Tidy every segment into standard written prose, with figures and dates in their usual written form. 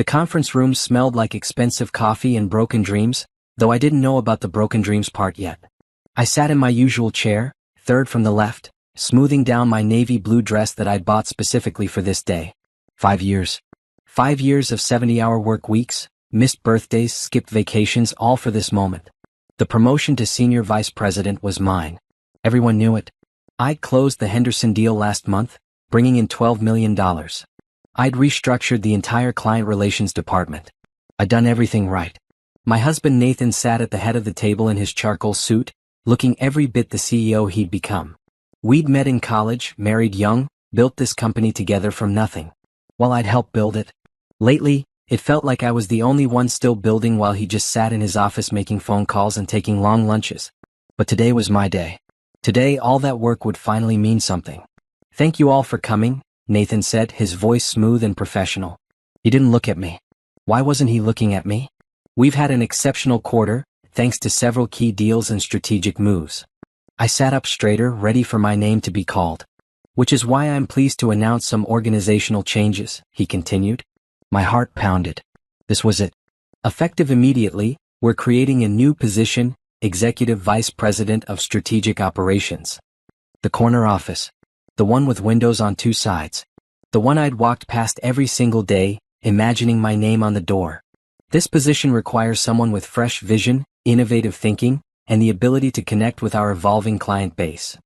The conference room smelled like expensive coffee and broken dreams, though I didn't know about the broken dreams part yet. I sat in my usual chair, third from the left, smoothing down my navy blue dress that I'd bought specifically for this day. 5 years. 5 years of 70-hour work weeks, missed birthdays, skipped vacations, all for this moment. The promotion to senior vice president was mine. Everyone knew it. I'd closed the Henderson deal last month, bringing in $12 million. I'd restructured the entire client relations department. I'd done everything right. My husband Nathan sat at the head of the table in his charcoal suit, looking every bit the CEO he'd become. We'd met in college, married young, built this company together from nothing. While I'd helped build it. Lately, it felt like I was the only one still building while he just sat in his office making phone calls and taking long lunches. But today was my day. Today all that work would finally mean something. "Thank you all for coming," Nathan said, his voice smooth and professional. He didn't look at me. Why wasn't he looking at me? "We've had an exceptional quarter, thanks to several key deals and strategic moves." I sat up straighter, ready for my name to be called. "Which is why I'm pleased to announce some organizational changes," he continued. My heart pounded. This was it. Effective immediately, we're creating a new position, Executive Vice President of Strategic Operations. The corner office. The one with windows on two sides. The one I'd walked past every single day, imagining my name on the door. This position requires someone with fresh vision, innovative thinking, and the ability to connect with our evolving client base.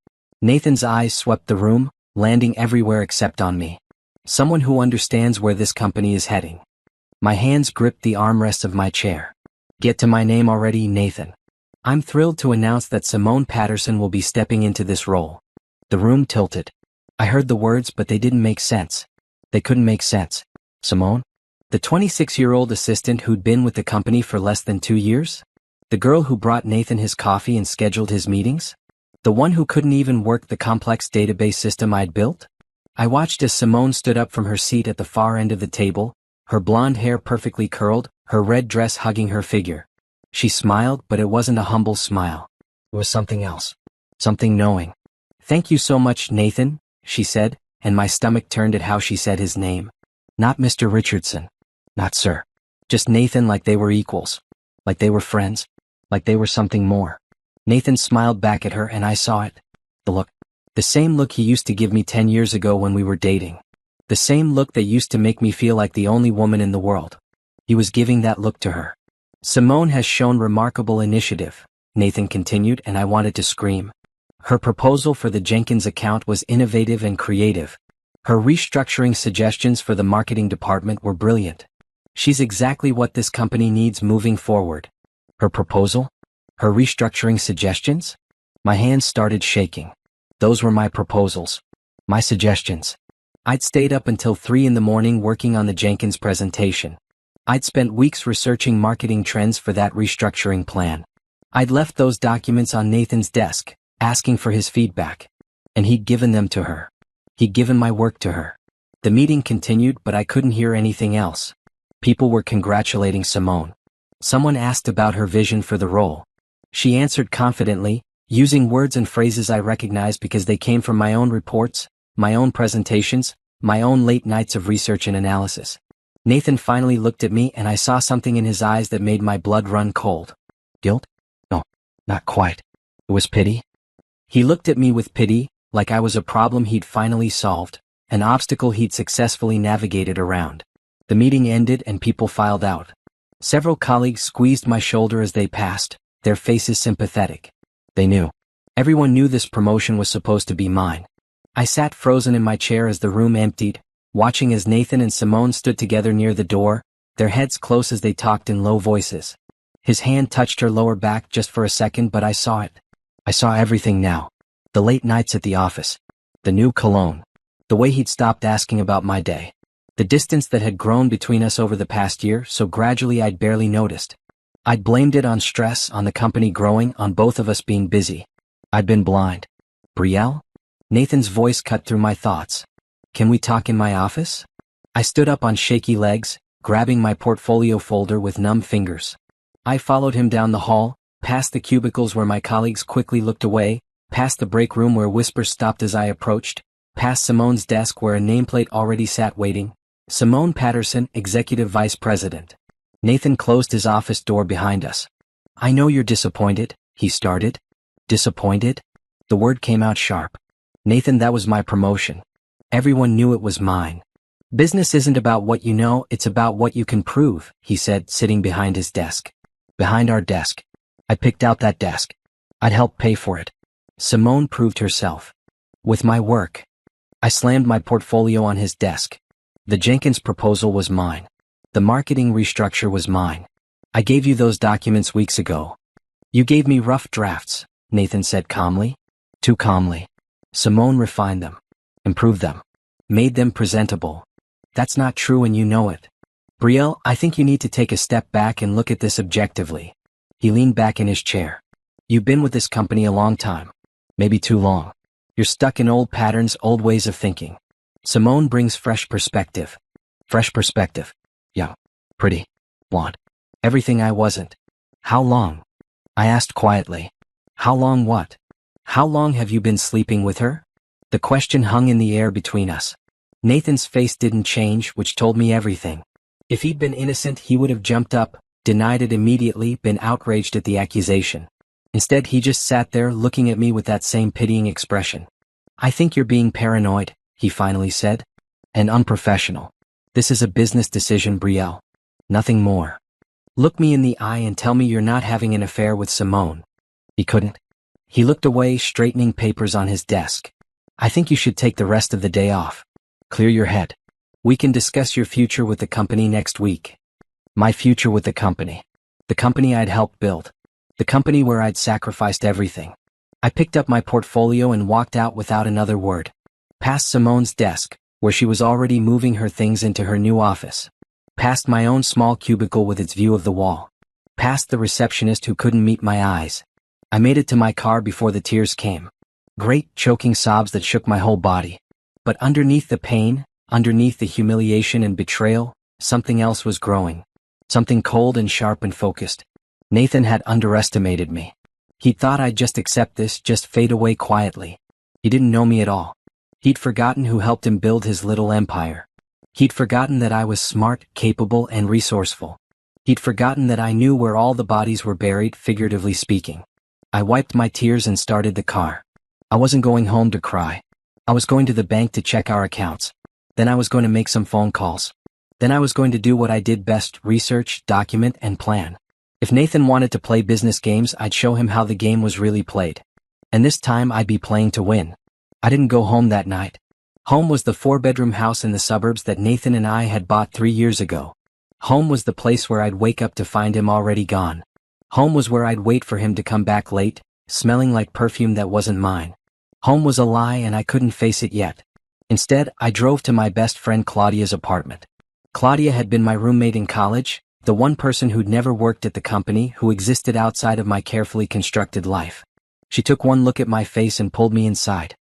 Nathan's eyes swept the room, landing everywhere except on me. Someone who understands where this company is heading. My hands gripped the armrests of my chair. "Get to my name already, Nathan. I'm thrilled to announce that Simone Patterson will be stepping into this role." The room tilted. I heard the words, but they didn't make sense. They couldn't make sense. Simone? The 26-year-old assistant who'd been with the company for less than 2 years? The girl who brought Nathan his coffee and scheduled his meetings? The one who couldn't even work the complex database system I'd built? I watched as Simone stood up from her seat at the far end of the table, her blonde hair perfectly curled, her red dress hugging her figure. She smiled, but it wasn't a humble smile. It was something else. Something knowing. "Thank you so much, Nathan," she said, and my stomach turned at how she said his name. Not Mr. Richardson. Not sir. Just Nathan, like they were equals. Like they were friends. Like they were something more. Nathan smiled back at her and I saw it. The look. The same look he used to give me 10 years ago when we were dating. The same look that used to make me feel like the only woman in the world. He was giving that look to her. "Simone has shown remarkable initiative," Nathan continued, and I wanted to scream. Her proposal for the Jenkins account was innovative and creative. Her restructuring suggestions for the marketing department were brilliant. She's exactly what this company needs moving forward. Her proposal? Her restructuring suggestions? My hands started shaking. Those were my proposals. My suggestions. I'd stayed up until 3 in the morning working on the Jenkins presentation. I'd spent weeks researching marketing trends for that restructuring plan. I'd left those documents on Nathan's desk, asking for his feedback. And he'd given them to her. He'd given my work to her. The meeting continued, but I couldn't hear anything else. People were congratulating Simone. Someone asked about her vision for the role. She answered confidently, using words and phrases I recognized because they came from my own reports, my own presentations, my own late nights of research and analysis. Nathan finally looked at me and I saw something in his eyes that made my blood run cold. Guilt? No, not quite. It was pity. He looked at me with pity, like I was a problem he'd finally solved, an obstacle he'd successfully navigated around. The meeting ended and people filed out. Several colleagues squeezed my shoulder as they passed, their faces sympathetic. They knew. Everyone knew this promotion was supposed to be mine. I sat frozen in my chair as the room emptied, watching as Nathan and Simone stood together near the door, their heads close as they talked in low voices. His hand touched her lower back just for a second, but I saw it. I saw everything now. The late nights at the office. The new cologne. The way he'd stopped asking about my day. The distance that had grown between us over the past year, so gradually I'd barely noticed. I'd blamed it on stress, on the company growing, on both of us being busy. I'd been blind. Brielle? Nathan's voice cut through my thoughts. Can we talk in my office? I stood up on shaky legs, grabbing my portfolio folder with numb fingers. I followed him down the hall, past the cubicles where my colleagues quickly looked away, past the break room where whispers stopped as I approached, past Simone's desk where a nameplate already sat waiting, Simone Patterson, Executive Vice President. Nathan closed his office door behind us. I know you're disappointed, he started. Disappointed? The word came out sharp. Nathan, that was my promotion. Everyone knew it was mine. Business isn't about what you know, it's about what you can prove, he said, sitting behind his desk. Behind our desk. I picked out that desk. I'd help pay for it. Simone proved herself. With my work. I slammed my portfolio on his desk. The Jenkins proposal was mine. The marketing restructure was mine. I gave you those documents weeks ago. You gave me rough drafts, Nathan said calmly. Too calmly. Simone refined them. Improved them. Made them presentable. That's not true and you know it. Brielle, I think you need to take a step back and look at this objectively. He leaned back in his chair. You've been with this company a long time. Maybe too long. You're stuck in old patterns, old ways of thinking. Simone brings fresh perspective. Fresh perspective. Young. Pretty. Blonde. Everything I wasn't. How long? I asked quietly. How long what? How long have you been sleeping with her? The question hung in the air between us. Nathan's face didn't change, which told me everything. If he'd been innocent, he would have jumped up, denied it immediately, been outraged at the accusation. Instead, he just sat there looking at me with that same pitying expression. I think you're being paranoid, he finally said. And unprofessional. This is a business decision, Brielle. Nothing more. Look me in the eye and tell me you're not having an affair with Simone. He couldn't. He looked away, straightening papers on his desk. I think you should take the rest of the day off. Clear your head. We can discuss your future with the company next week. My future with the company. The company I'd helped build. The company where I'd sacrificed everything. I picked up my portfolio and walked out without another word. Past Simone's desk, where she was already moving her things into her new office. Past my own small cubicle with its view of the wall. Past the receptionist who couldn't meet my eyes. I made it to my car before the tears came. Great, choking sobs that shook my whole body. But underneath the pain, underneath the humiliation and betrayal, something else was growing. Something cold and sharp and focused. Nathan had underestimated me. He thought I'd just accept this, just fade away quietly. He didn't know me at all. He'd forgotten who helped him build his little empire. He'd forgotten that I was smart, capable, and resourceful. He'd forgotten that I knew where all the bodies were buried, figuratively speaking. I wiped my tears and started the car. I wasn't going home to cry. I was going to the bank to check our accounts. Then I was going to make some phone calls. Then I was going to do what I did best, research, document, and plan. If Nathan wanted to play business games, I'd show him how the game was really played. And this time I'd be playing to win. I didn't go home that night. Home was the 4-bedroom house in the suburbs that Nathan and I had bought 3 years ago. Home was the place where I'd wake up to find him already gone. Home was where I'd wait for him to come back late, smelling like perfume that wasn't mine. Home was a lie and I couldn't face it yet. Instead, I drove to my best friend Claudia's apartment. Claudia had been my roommate in college, the one person who'd never worked at the company, who existed outside of my carefully constructed life. She took one look at my face and pulled me inside.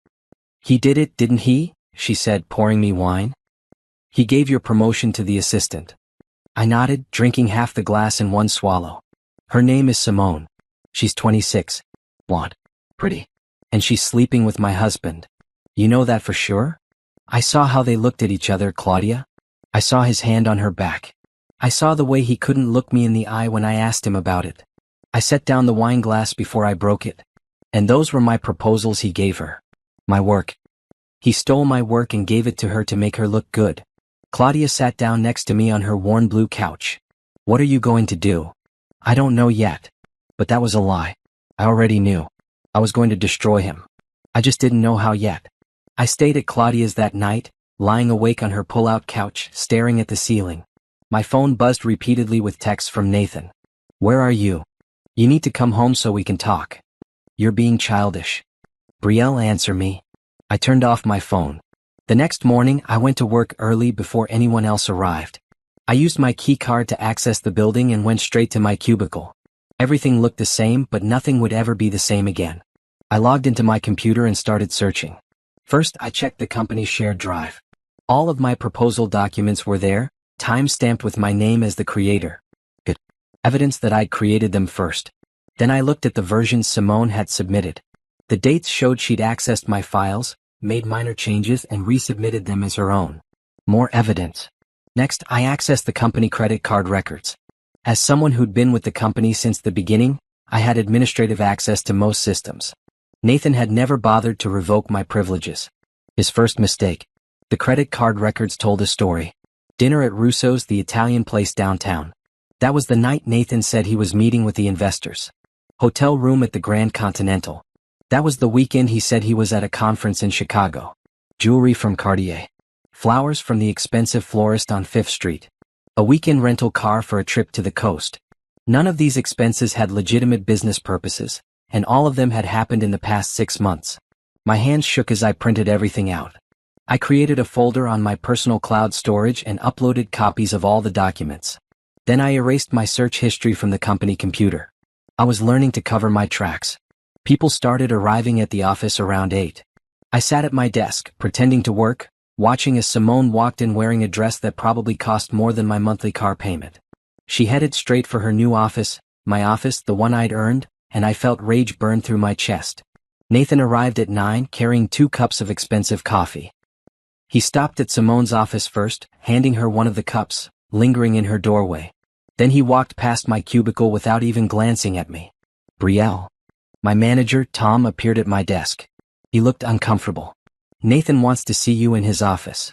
He did it, didn't he? She said, pouring me wine. He gave your promotion to the assistant. I nodded, drinking half the glass in one swallow. Her name is Simone. She's 26. Blonde. Pretty. And she's sleeping with my husband. You know that for sure? I saw how they looked at each other, Claudia. I saw his hand on her back. I saw the way he couldn't look me in the eye when I asked him about it. I set down the wine glass before I broke it. And those were my proposals he gave her. My work. He stole my work and gave it to her to make her look good. Claudia sat down next to me on her worn blue couch. What are you going to do? I don't know yet. But that was a lie. I already knew. I was going to destroy him. I just didn't know how yet. I stayed at Claudia's that night, lying awake on her pull-out couch, staring at the ceiling. My phone buzzed repeatedly with texts from Nathan. Where are you? You need to come home so we can talk. You're being childish. Brielle, answer me. I turned off my phone. The next morning, I went to work early before anyone else arrived. I used my key card to access the building and went straight to my cubicle. Everything looked the same, but nothing would ever be the same again. I logged into my computer and started searching. First, I checked the company's shared drive. All of my proposal documents were there, time-stamped with my name as the creator. Good. Evidence that I'd created them first. Then I looked at the versions Simone had submitted. The dates showed she'd accessed my files, made minor changes, and resubmitted them as her own. More evidence. Next, I accessed the company credit card records. As someone who'd been with the company since the beginning, I had administrative access to most systems. Nathan had never bothered to revoke my privileges. His first mistake. The credit card records told a story. Dinner at Russo's, the Italian place downtown. That was the night Nathan said he was meeting with the investors. Hotel room at the Grand Continental. That was the weekend he said he was at a conference in Chicago. Jewelry from Cartier. Flowers from the expensive florist on 5th Street. A weekend rental car for a trip to the coast. None of these expenses had legitimate business purposes, and all of them had happened in the past 6 months. My hands shook as I printed everything out. I created a folder on my personal cloud storage and uploaded copies of all the documents. Then I erased my search history from the company computer. I was learning to cover my tracks. People started arriving at the office around 8. I sat at my desk, pretending to work, watching as Simone walked in wearing a dress that probably cost more than my monthly car payment. She headed straight for her new office, my office, the one I'd earned, and I felt rage burn through my chest. Nathan arrived at 9, carrying 2 cups of expensive coffee. He stopped at Simone's office first, handing her one of the cups, lingering in her doorway. Then he walked past my cubicle without even glancing at me. Brielle. My manager, Tom, appeared at my desk. He looked uncomfortable. Nathan wants to see you in his office.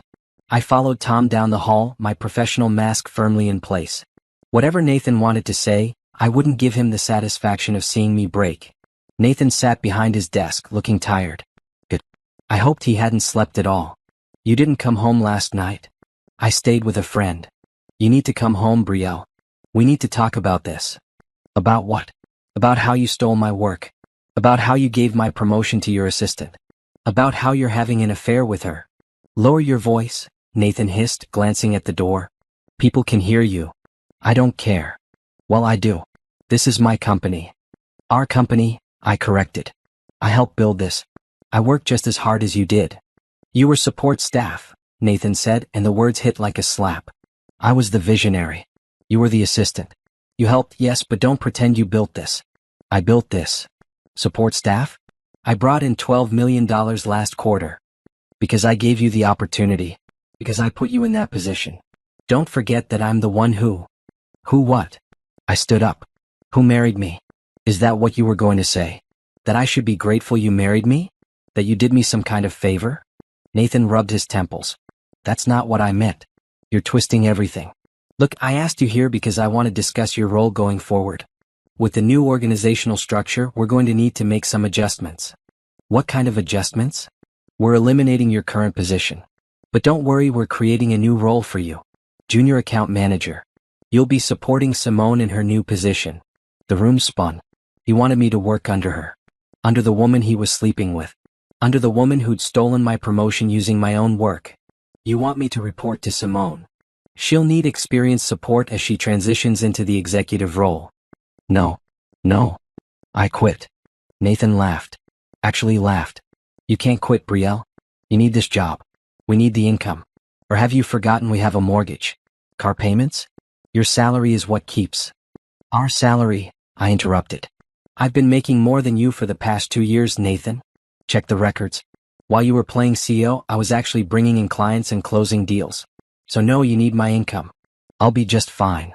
I followed Tom down the hall, my professional mask firmly in place. Whatever Nathan wanted to say, I wouldn't give him the satisfaction of seeing me break. Nathan sat behind his desk, looking tired. Good. I hoped he hadn't slept at all. You didn't come home last night? I stayed with a friend. You need to come home, Brielle. We need to talk about this. About what? About how you stole my work. About how you gave my promotion to your assistant. About how you're having an affair with her. Lower your voice, Nathan hissed, glancing at the door. People can hear you. I don't care. Well, I do. This is my company. Our company, I corrected. I helped build this. I worked just as hard as you did. You were support staff, Nathan said, and the words hit like a slap. I was the visionary. You were the assistant. You helped, yes, but don't pretend you built this. I built this. Support staff? I brought in $12 million last quarter. Because I gave you the opportunity. Because I put you in that position. Don't forget that I'm the one who. Who what? I stood up. Who married me? Is that what you were going to say? That I should be grateful you married me? That you did me some kind of favor? Nathan rubbed his temples. That's not what I meant. You're twisting everything. Look, I asked you here because I want to discuss your role going forward. With the new organizational structure, we're going to need to make some adjustments. What kind of adjustments? We're eliminating your current position. But don't worry, we're creating a new role for you. Junior account manager. You'll be supporting Simone in her new position. The room spun. He wanted me to work under her. Under the woman he was sleeping with. Under the woman who'd stolen my promotion using my own work. You want me to report to Simone. She'll need experienced support as she transitions into the executive role. No. I quit. Nathan laughed. Actually laughed. You can't quit, Brielle. You need this job. We need the income. Or have you forgotten we have a mortgage? Car payments? Your salary is what keeps. Our salary, I interrupted. I've been making more than you for the past 2 years, Nathan. Check the records. While you were playing CEO, I was actually bringing in clients and closing deals. So no, you need my income. I'll be just fine.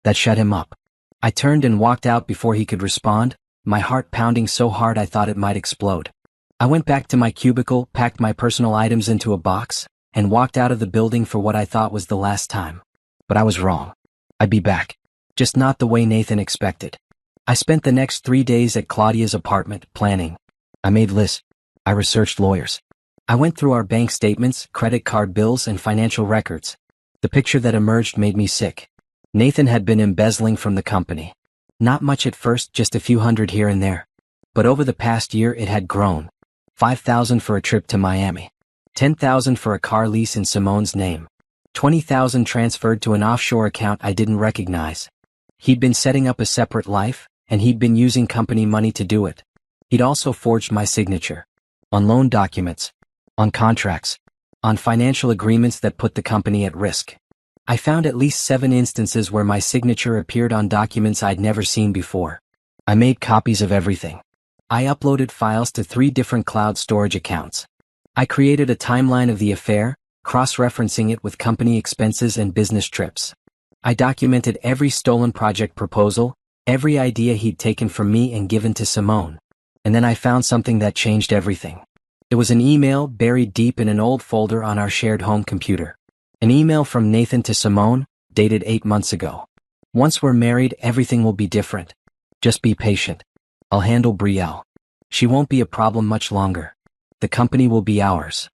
That shut him up. I turned and walked out before he could respond, my heart pounding so hard I thought it might explode. I went back to my cubicle, packed my personal items into a box, and walked out of the building for what I thought was the last time. But I was wrong. I'd be back. Just not the way Nathan expected. I spent the next 3 days at Claudia's apartment, planning. I made lists. I researched lawyers. I went through our bank statements, credit card bills, and financial records. The picture that emerged made me sick. Nathan had been embezzling from the company. Not much at first, just a few hundred here and there. But over the past year it had grown. $5,000 for a trip to Miami. $10,000 for a car lease in Simone's name. $20,000 transferred to an offshore account I didn't recognize. He'd been setting up a separate life, and he'd been using company money to do it. He'd also forged my signature. On loan documents. On contracts. On financial agreements that put the company at risk. I found at least 7 instances where my signature appeared on documents I'd never seen before. I made copies of everything. I uploaded files to 3 different cloud storage accounts. I created a timeline of the affair, cross-referencing it with company expenses and business trips. I documented every stolen project proposal, every idea he'd taken from me and given to Simone. And then I found something that changed everything. It was an email buried deep in an old folder on our shared home computer. An email from Nathan to Simone, dated 8 months ago. Once we're married, everything will be different. Just be patient. I'll handle Brielle. She won't be a problem much longer. The company will be ours.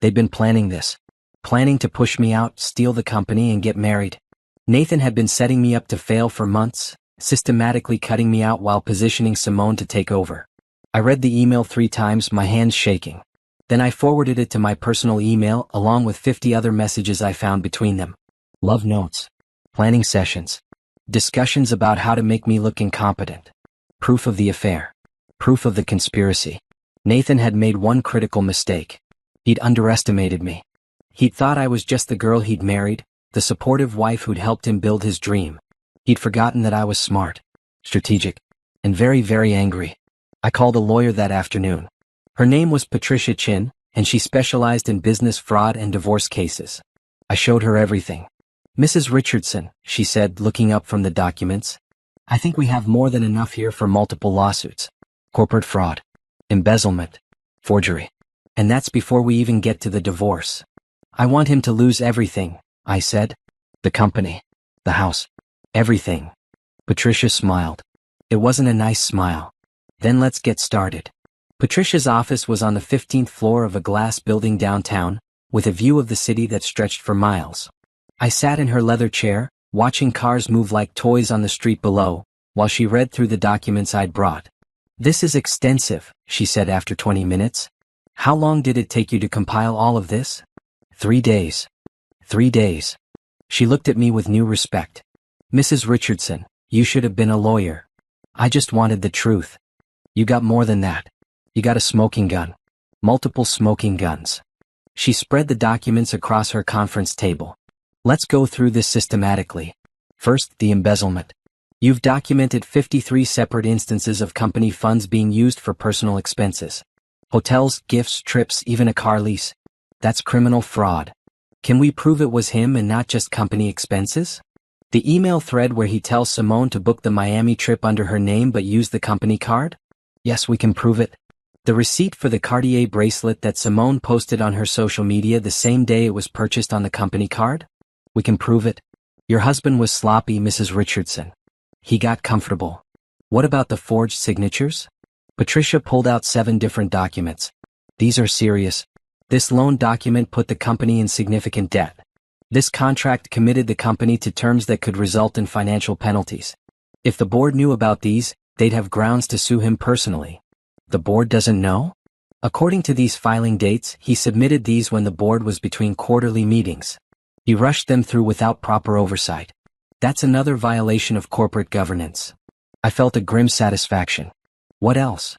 They've been planning this. Planning to push me out, steal the company, and get married. Nathan had been setting me up to fail for months, systematically cutting me out while positioning Simone to take over. I read the email 3 times, my hands shaking. Then I forwarded it to my personal email along with 50 other messages I found between them. Love notes. Planning sessions. Discussions about how to make me look incompetent. Proof of the affair. Proof of the conspiracy. Nathan had made one critical mistake. He'd underestimated me. He'd thought I was just the girl he'd married, the supportive wife who'd helped him build his dream. He'd forgotten that I was smart, strategic, and very, very angry. I called a lawyer that afternoon. Her name was Patricia Chin, and she specialized in business fraud and divorce cases. I showed her everything. Mrs. Richardson, she said, looking up from the documents, I think we have more than enough here for multiple lawsuits. Corporate fraud, embezzlement, forgery. And that's before we even get to the divorce. I want him to lose everything, I said. The company, the house, everything. Patricia smiled. It wasn't a nice smile. Then let's get started. Patricia's office was on the 15th floor of a glass building downtown, with a view of the city that stretched for miles. I sat in her leather chair, watching cars move like toys on the street below, while she read through the documents I'd brought. This is extensive, she said after 20 minutes. How long did it take you to compile all of this? 3 days. 3 days. She looked at me with new respect. Mrs. Richardson, you should have been a lawyer. I just wanted the truth. You got more than that. You got a smoking gun. Multiple smoking guns. She spread the documents across her conference table. Let's go through this systematically. First, the embezzlement. You've documented 53 separate instances of company funds being used for personal expenses. Hotels, gifts, trips, even a car lease. That's criminal fraud. Can we prove it was him and not just company expenses? The email thread where he tells Simone to book the Miami trip under her name but use the company card? Yes, we can prove it. The receipt for the Cartier bracelet that Simone posted on her social media the same day it was purchased on the company card? We can prove it. Your husband was sloppy, Mrs. Richardson. He got comfortable. What about the forged signatures? Patricia pulled out 7 different documents. These are serious. This loan document put the company in significant debt. This contract committed the company to terms that could result in financial penalties. If the board knew about these, they'd have grounds to sue him personally. The board doesn't know? According to these filing dates, he submitted these when the board was between quarterly meetings. He rushed them through without proper oversight. That's another violation of corporate governance. I felt a grim satisfaction. What else?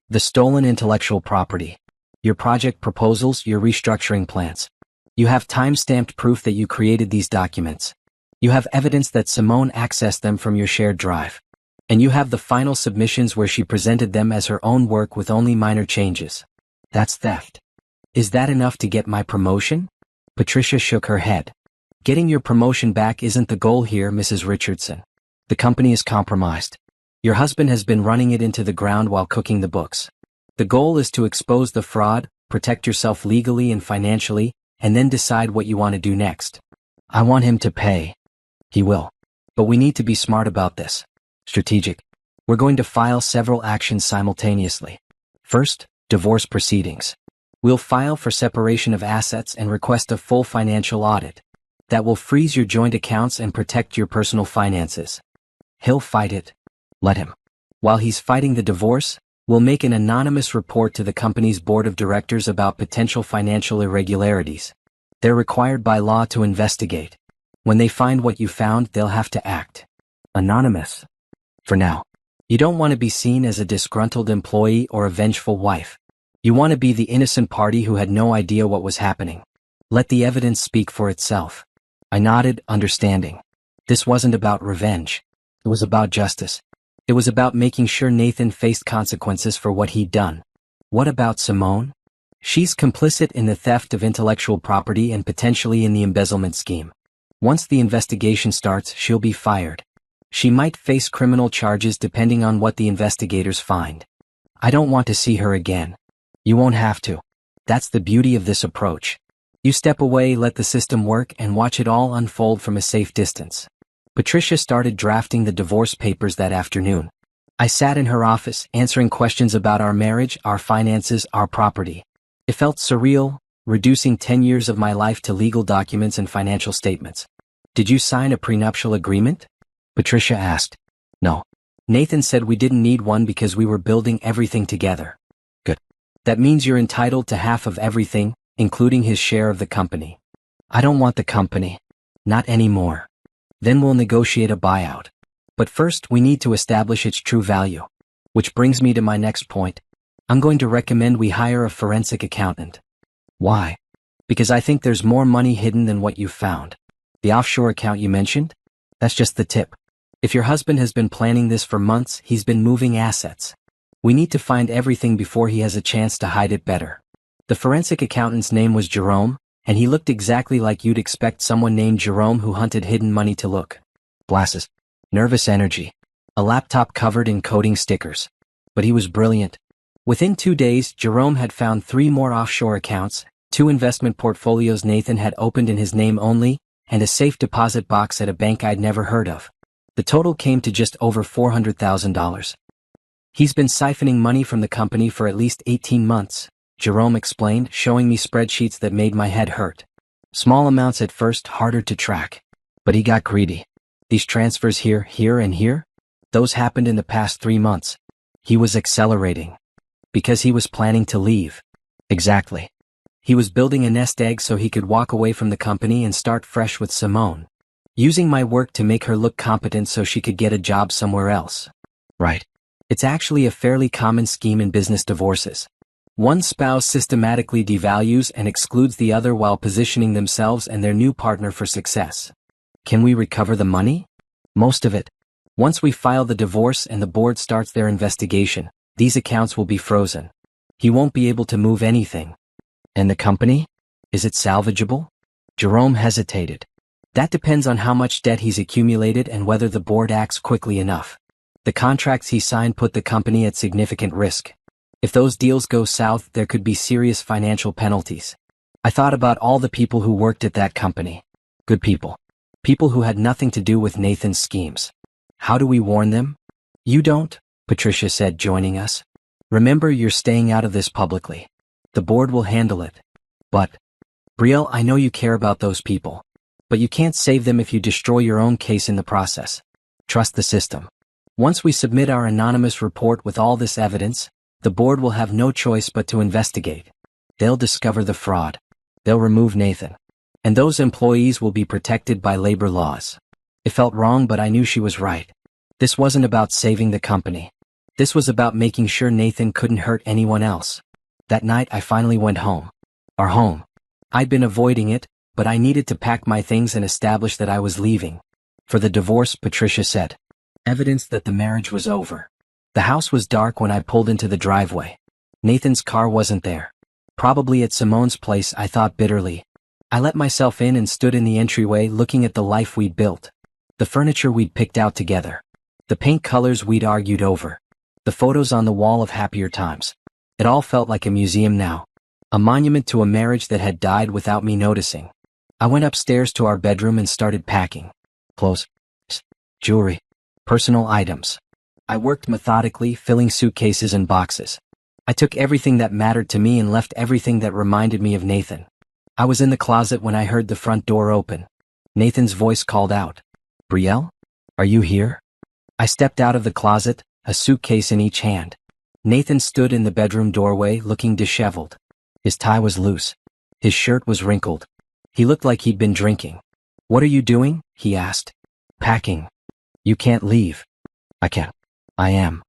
The stolen intellectual property. Your project proposals, your restructuring plans. You have time-stamped proof that you created these documents. You have evidence that Simone accessed them from your shared drive. And you have the final submissions where she presented them as her own work with only minor changes. That's theft. Is that enough to get my promotion? Patricia shook her head. Getting your promotion back isn't the goal here, Mrs. Richardson. The company is compromised. Your husband has been running it into the ground while cooking the books. The goal is to expose the fraud, protect yourself legally and financially, and then decide what you want to do next. I want him to pay. He will. But we need to be smart about this. Strategic. We're going to file several actions simultaneously. First, divorce proceedings. We'll file for separation of assets and request a full financial audit. That will freeze your joint accounts and protect your personal finances. He'll fight it. Let him. While he's fighting the divorce, we'll make an anonymous report to the company's board of directors about potential financial irregularities. They're required by law to investigate. When they find what you found, they'll have to act. Anonymous. For now. You don't want to be seen as a disgruntled employee or a vengeful wife. You want to be the innocent party who had no idea what was happening. Let the evidence speak for itself. I nodded, understanding. This wasn't about revenge. It was about justice. It was about making sure Nathan faced consequences for what he'd done. What about Simone? She's complicit in the theft of intellectual property and potentially in the embezzlement scheme. Once the investigation starts, she'll be fired. She might face criminal charges depending on what the investigators find. I don't want to see her again. You won't have to. That's the beauty of this approach. You step away, let the system work, and watch it all unfold from a safe distance. Patricia started drafting the divorce papers that afternoon. I sat in her office, answering questions about our marriage, our finances, our property. It felt surreal, reducing 10 years of my life to legal documents and financial statements. Did you sign a prenuptial agreement? Patricia asked. No. Nathan said we didn't need one because we were building everything together. Good. That means you're entitled to half of everything, including his share of the company. I don't want the company. Not anymore. Then we'll negotiate a buyout. But first we need to establish its true value. Which brings me to my next point. I'm going to recommend we hire a forensic accountant. Why? Because I think there's more money hidden than what you've found. The offshore account you mentioned? That's just the tip. If your husband has been planning this for months, he's been moving assets. We need to find everything before he has a chance to hide it better. The forensic accountant's name was Jerome, and he looked exactly like you'd expect someone named Jerome who hunted hidden money to look. Glasses. Nervous energy. A laptop covered in coding stickers. But he was brilliant. Within 2 days, Jerome had found 3 more offshore accounts, 2 investment portfolios Nathan had opened in his name only, and a safe deposit box at a bank I'd never heard of. The total came to just over $400,000. He's been siphoning money from the company for at least 18 months, Jerome explained, showing me spreadsheets that made my head hurt. Small amounts at first, harder to track. But he got greedy. These transfers here, and here? Those happened in the past 3 months. He was accelerating. Because he was planning to leave. Exactly. He was building a nest egg so he could walk away from the company and start fresh with Simone. Using my work to make her look competent so she could get a job somewhere else. Right. It's actually a fairly common scheme in business divorces. One spouse systematically devalues and excludes the other while positioning themselves and their new partner for success. Can we recover the money? Most of it. Once we file the divorce and the board starts their investigation, these accounts will be frozen. He won't be able to move anything. And the company? Is it salvageable? Jerome hesitated. That depends on how much debt he's accumulated and whether the board acts quickly enough. The contracts he signed put the company at significant risk. If those deals go south, there could be serious financial penalties. I thought about all the people who worked at that company. Good people. People who had nothing to do with Nathan's schemes. How do we warn them? You don't, Patricia said, joining us. Remember, you're staying out of this publicly. The board will handle it. But, Brielle, I know you care about those people. But you can't save them if you destroy your own case in the process. Trust the system. Once we submit our anonymous report with all this evidence, the board will have no choice but to investigate. They'll discover the fraud. They'll remove Nathan. And those employees will be protected by labor laws. It felt wrong, but I knew she was right. This wasn't about saving the company. This was about making sure Nathan couldn't hurt anyone else. That night I finally went home. Our home. I'd been avoiding it, but I needed to pack my things and establish that I was leaving. For the divorce, Patricia said. Evidence that the marriage was over. The house was dark when I pulled into the driveway. Nathan's car wasn't there. Probably at Simone's place, I thought bitterly. I let myself in and stood in the entryway looking at the life we'd built. The furniture we'd picked out together. The paint colors we'd argued over. The photos on the wall of happier times. It all felt like a museum now. A monument to a marriage that had died without me noticing. I went upstairs to our bedroom and started packing. Clothes. Jewelry. Personal items. I worked methodically, filling suitcases and boxes. I took everything that mattered to me and left everything that reminded me of Nathan. I was in the closet when I heard the front door open. Nathan's voice called out. Brielle? Are you here? I stepped out of the closet, a suitcase in each hand. Nathan stood in the bedroom doorway looking disheveled. His tie was loose. His shirt was wrinkled. He looked like he'd been drinking. What are you doing? He asked. Packing. You can't leave. I can't. I am.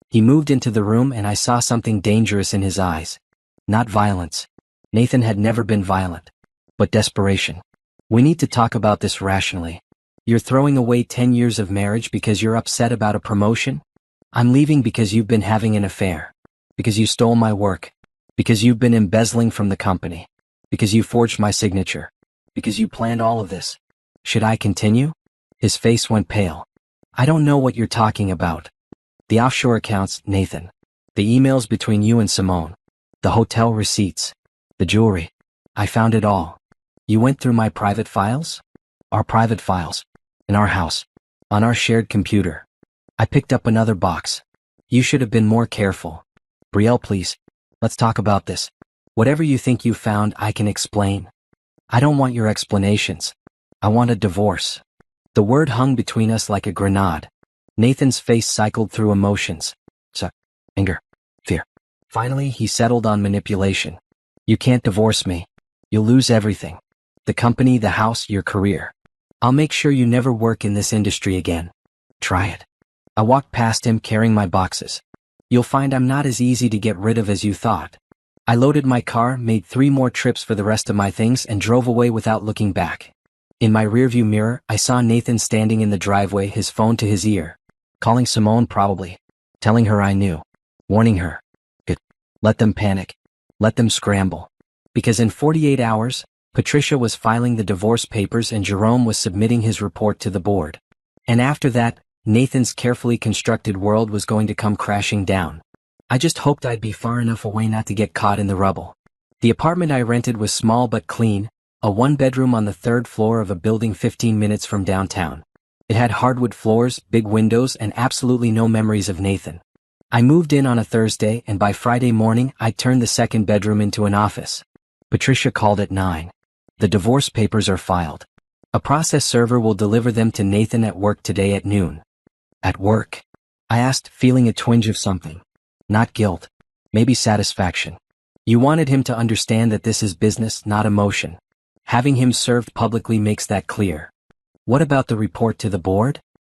He moved into the room and I saw something dangerous in his eyes. Not violence. Nathan had never been violent. But desperation. We need to talk about this rationally. You're throwing away 10 years of marriage because you're upset about a promotion? I'm leaving because you've been having an affair. Because you stole my work. Because you've been embezzling from the company. Because you forged my signature. Because you planned all of this. Should I continue? His face went pale. I don't know what you're talking about. The offshore accounts, Nathan. The emails between you and Simone. The hotel receipts. The jewelry. I found it all. You went through my private files? Our private files. In our house. On our shared computer. I picked up another box. You should have been more careful. Brielle, please. Let's talk about this. Whatever you think you found, I can explain. I don't want your explanations. I want a divorce. The word hung between us like a grenade. Nathan's face cycled through emotions. Anger. Fear. Finally, he settled on manipulation. You can't divorce me. You'll lose everything. The company, the house, your career. I'll make sure you never work in this industry again. Try it. I walked past him carrying my boxes. You'll find I'm not as easy to get rid of as you thought. I loaded my car, made 3 more trips for the rest of my things, and drove away without looking back. In my rearview mirror, I saw Nathan standing in the driveway, his phone to his ear. Calling Simone probably. Telling her I knew. Warning her. Good. Let them panic. Let them scramble. Because in 48 hours, Patricia was filing the divorce papers and Jerome was submitting his report to the board. And after that, Nathan's carefully constructed world was going to come crashing down. I just hoped I'd be far enough away not to get caught in the rubble. The apartment I rented was small but clean, a 1-bedroom on the 3rd floor of a building 15 minutes from downtown. It had hardwood floors, big windows, and absolutely no memories of Nathan. I moved in on a Thursday, and by Friday morning, I turned the 2nd bedroom into an office. Patricia called at 9. The divorce papers are filed. A process server will deliver them to Nathan at work today at noon. At work? I asked, feeling a twinge of something. Not guilt. Maybe satisfaction. You wanted him to understand that this is business, not emotion. Having him served publicly makes that clear. What about the report to the board?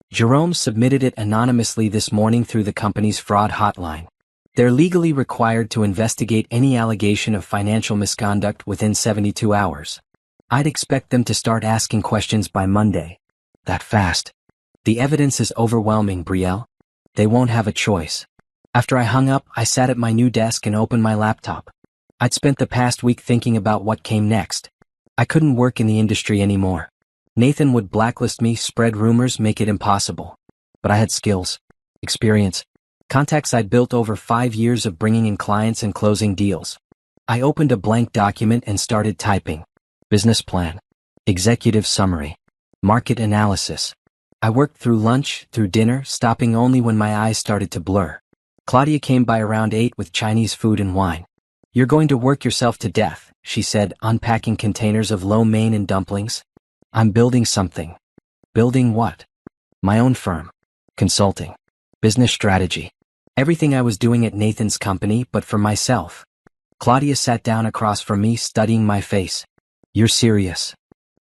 Jerome submitted it anonymously this morning through the company's fraud hotline. They're legally required to investigate any allegation of financial misconduct within 72 hours. I'd expect them to start asking questions by Monday. That fast. The evidence is overwhelming, Brielle. They won't have a choice. After I hung up, I sat at my new desk and opened my laptop. I'd spent the past week thinking about what came next. I couldn't work in the industry anymore. Nathan would blacklist me, spread rumors, make it impossible. But I had skills, experience, contacts I'd built over 5 years of bringing in clients and closing deals. I opened a blank document and started typing. Business plan, executive summary, market analysis. I worked through lunch, through dinner, stopping only when my eyes started to blur. Claudia came by around 8 with Chinese food and wine. You're going to work yourself to death, she said, unpacking containers of lo mein and dumplings. I'm building something. Building what? My own firm. Consulting. Business strategy. Everything I was doing at Nathan's company, but for myself. Claudia sat down across from me, studying my face. You're serious.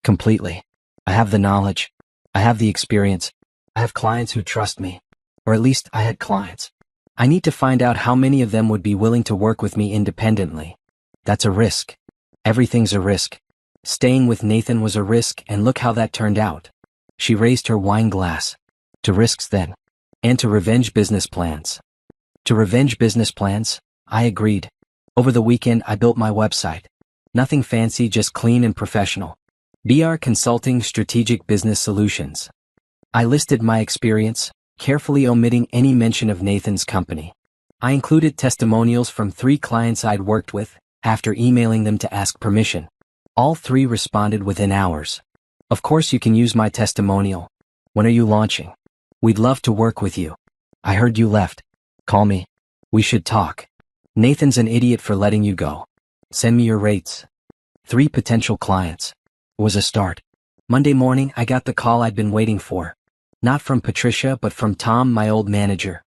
Completely. I have the knowledge. I have the experience. I have clients who trust me. Or at least I had clients. I need to find out how many of them would be willing to work with me independently. That's a risk. Everything's a risk. Staying with Nathan was a risk, and look how that turned out. She raised her wine glass. To risks then. And to revenge business plans. To revenge business plans? I agreed. Over the weekend I built my website. Nothing fancy, just clean and professional. BR Consulting Strategic Business Solutions. I listed my experience, carefully omitting any mention of Nathan's company. I included testimonials from 3 clients I'd worked with, after emailing them to ask permission. All 3 responded within hours. Of course you can use my testimonial. When are you launching? We'd love to work with you. I heard you left. Call me. We should talk. Nathan's an idiot for letting you go. Send me your rates. 3 potential clients. It was a start. Monday morning I got the call I'd been waiting for. Not from Patricia but from Tom, my old manager.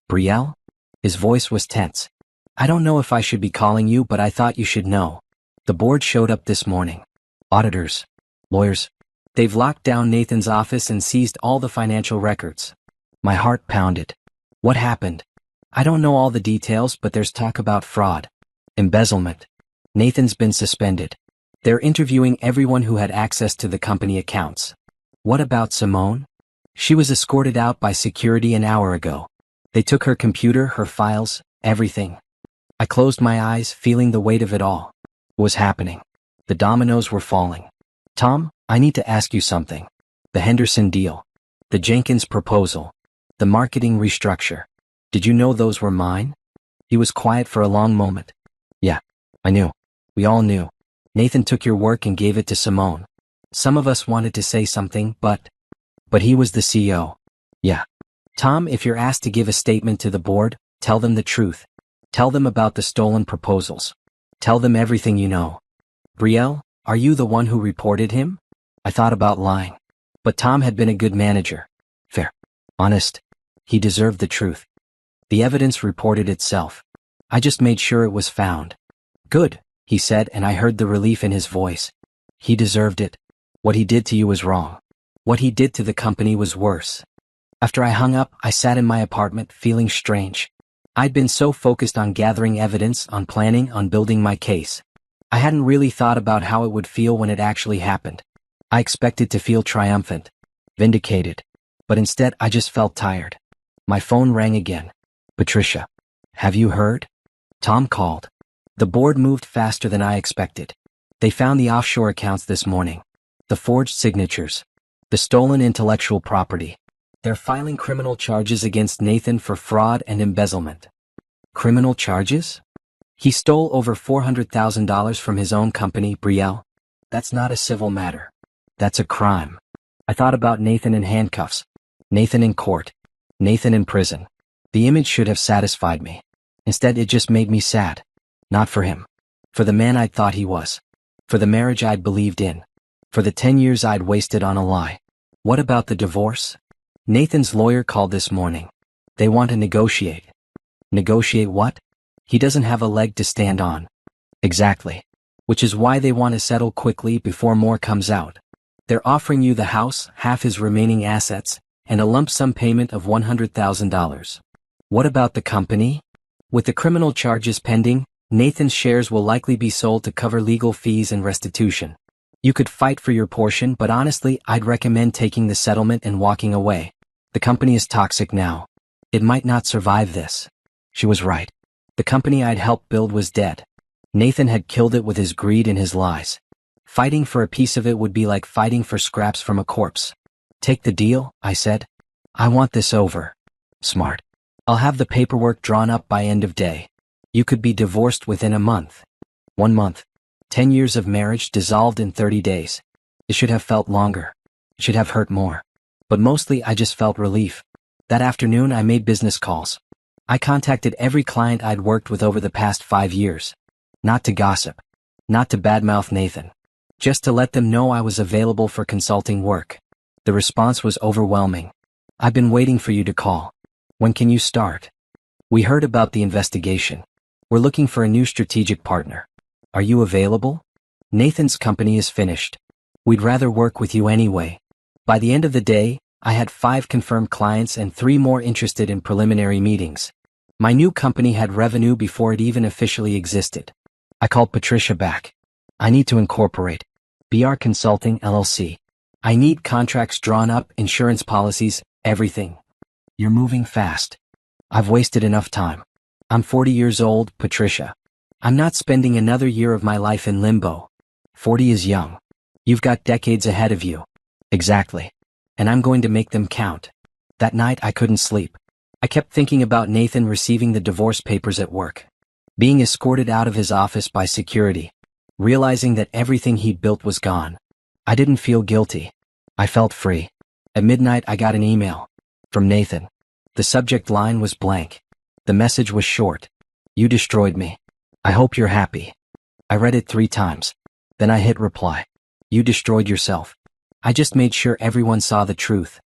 Brielle? His voice was tense. I don't know if I should be calling you, but I thought you should know. The board showed up this morning. Auditors. Lawyers. They've locked down Nathan's office and seized all the financial records. My heart pounded. What happened? I don't know all the details, but there's talk about fraud. Embezzlement. Nathan's been suspended. They're interviewing everyone who had access to the company accounts. What about Simone? She was escorted out by security an hour ago. They took her computer, her files, everything. I closed my eyes, feeling the weight of it all. It was happening. The dominoes were falling. Tom, I need to ask you something. The Henderson deal. The Jenkins proposal. The marketing restructure. Did you know those were mine? He was quiet for a long moment. Yeah, I knew. We all knew. Nathan took your work and gave it to Simone. Some of us wanted to say something, but he was the CEO. Yeah. Tom, if you're asked to give a statement to the board, tell them the truth. Tell them about the stolen proposals. Tell them everything you know. Brielle, are you the one who reported him? I thought about lying. But Tom had been a good manager. Fair. Honest. He deserved the truth. The evidence reported itself. I just made sure it was found. Good, he said, and I heard the relief in his voice. He deserved it. What he did to you was wrong. What he did to the company was worse. After I hung up, I sat in my apartment feeling strange. I'd been so focused on gathering evidence, on planning, on building my case. I hadn't really thought about how it would feel when it actually happened. I expected to feel triumphant, vindicated. But instead, I just felt tired. My phone rang again. Patricia, have you heard? Tom called. The board moved faster than I expected. They found the offshore accounts this morning. The forged signatures. The stolen intellectual property. They're filing criminal charges against Nathan for fraud and embezzlement. Criminal charges? He stole over $400,000 from his own company, Brielle. That's not a civil matter. That's a crime. I thought about Nathan in handcuffs. Nathan in court. Nathan in prison. The image should have satisfied me. Instead, it just made me sad. Not for him. For the man I'd thought he was. For the marriage I'd believed in. For the 10 years I'd wasted on a lie. What about the divorce? Nathan's lawyer called this morning. They want to negotiate. Negotiate what? He doesn't have a leg to stand on. Exactly. Which is why they want to settle quickly before more comes out. They're offering you the house, half his remaining assets, and a lump sum payment of $100,000. What about the company? With the criminal charges pending, Nathan's shares will likely be sold to cover legal fees and restitution. You could fight for your portion, but honestly, I'd recommend taking the settlement and walking away. The company is toxic now. It might not survive this. She was right. The company I'd helped build was dead. Nathan had killed it with his greed and his lies. Fighting for a piece of it would be like fighting for scraps from a corpse. Take the deal, I said. I want this over. Smart. I'll have the paperwork drawn up by end of day. You could be divorced within a month. 1 month. 10 years of marriage dissolved in 30 days. It should have felt longer. It should have hurt more. But mostly I just felt relief. That afternoon I made business calls. I contacted every client I'd worked with over the past 5 years. Not to gossip. Not to badmouth Nathan. Just to let them know I was available for consulting work. The response was overwhelming. I've been waiting for you to call. When can you start? We heard about the investigation. We're looking for a new strategic partner. Are you available? Nathan's company is finished. We'd rather work with you anyway. By the end of the day, I had 5 confirmed clients and 3 more interested in preliminary meetings. My new company had revenue before it even officially existed. I called Patricia back. I need to incorporate. BR Consulting LLC. I need contracts drawn up, insurance policies, everything. You're moving fast. I've wasted enough time. I'm 40 years old, Patricia. I'm not spending another year of my life in limbo. 40 is young. You've got decades ahead of you. Exactly. And I'm going to make them count. That night I couldn't sleep. I kept thinking about Nathan receiving the divorce papers at work. Being escorted out of his office by security. Realizing that everything he'd built was gone. I didn't feel guilty. I felt free. At midnight I got an email. From Nathan. The subject line was blank. The message was short. You destroyed me. I hope you're happy. I read it 3 times. Then I hit reply. You destroyed yourself. I just made sure everyone saw the truth.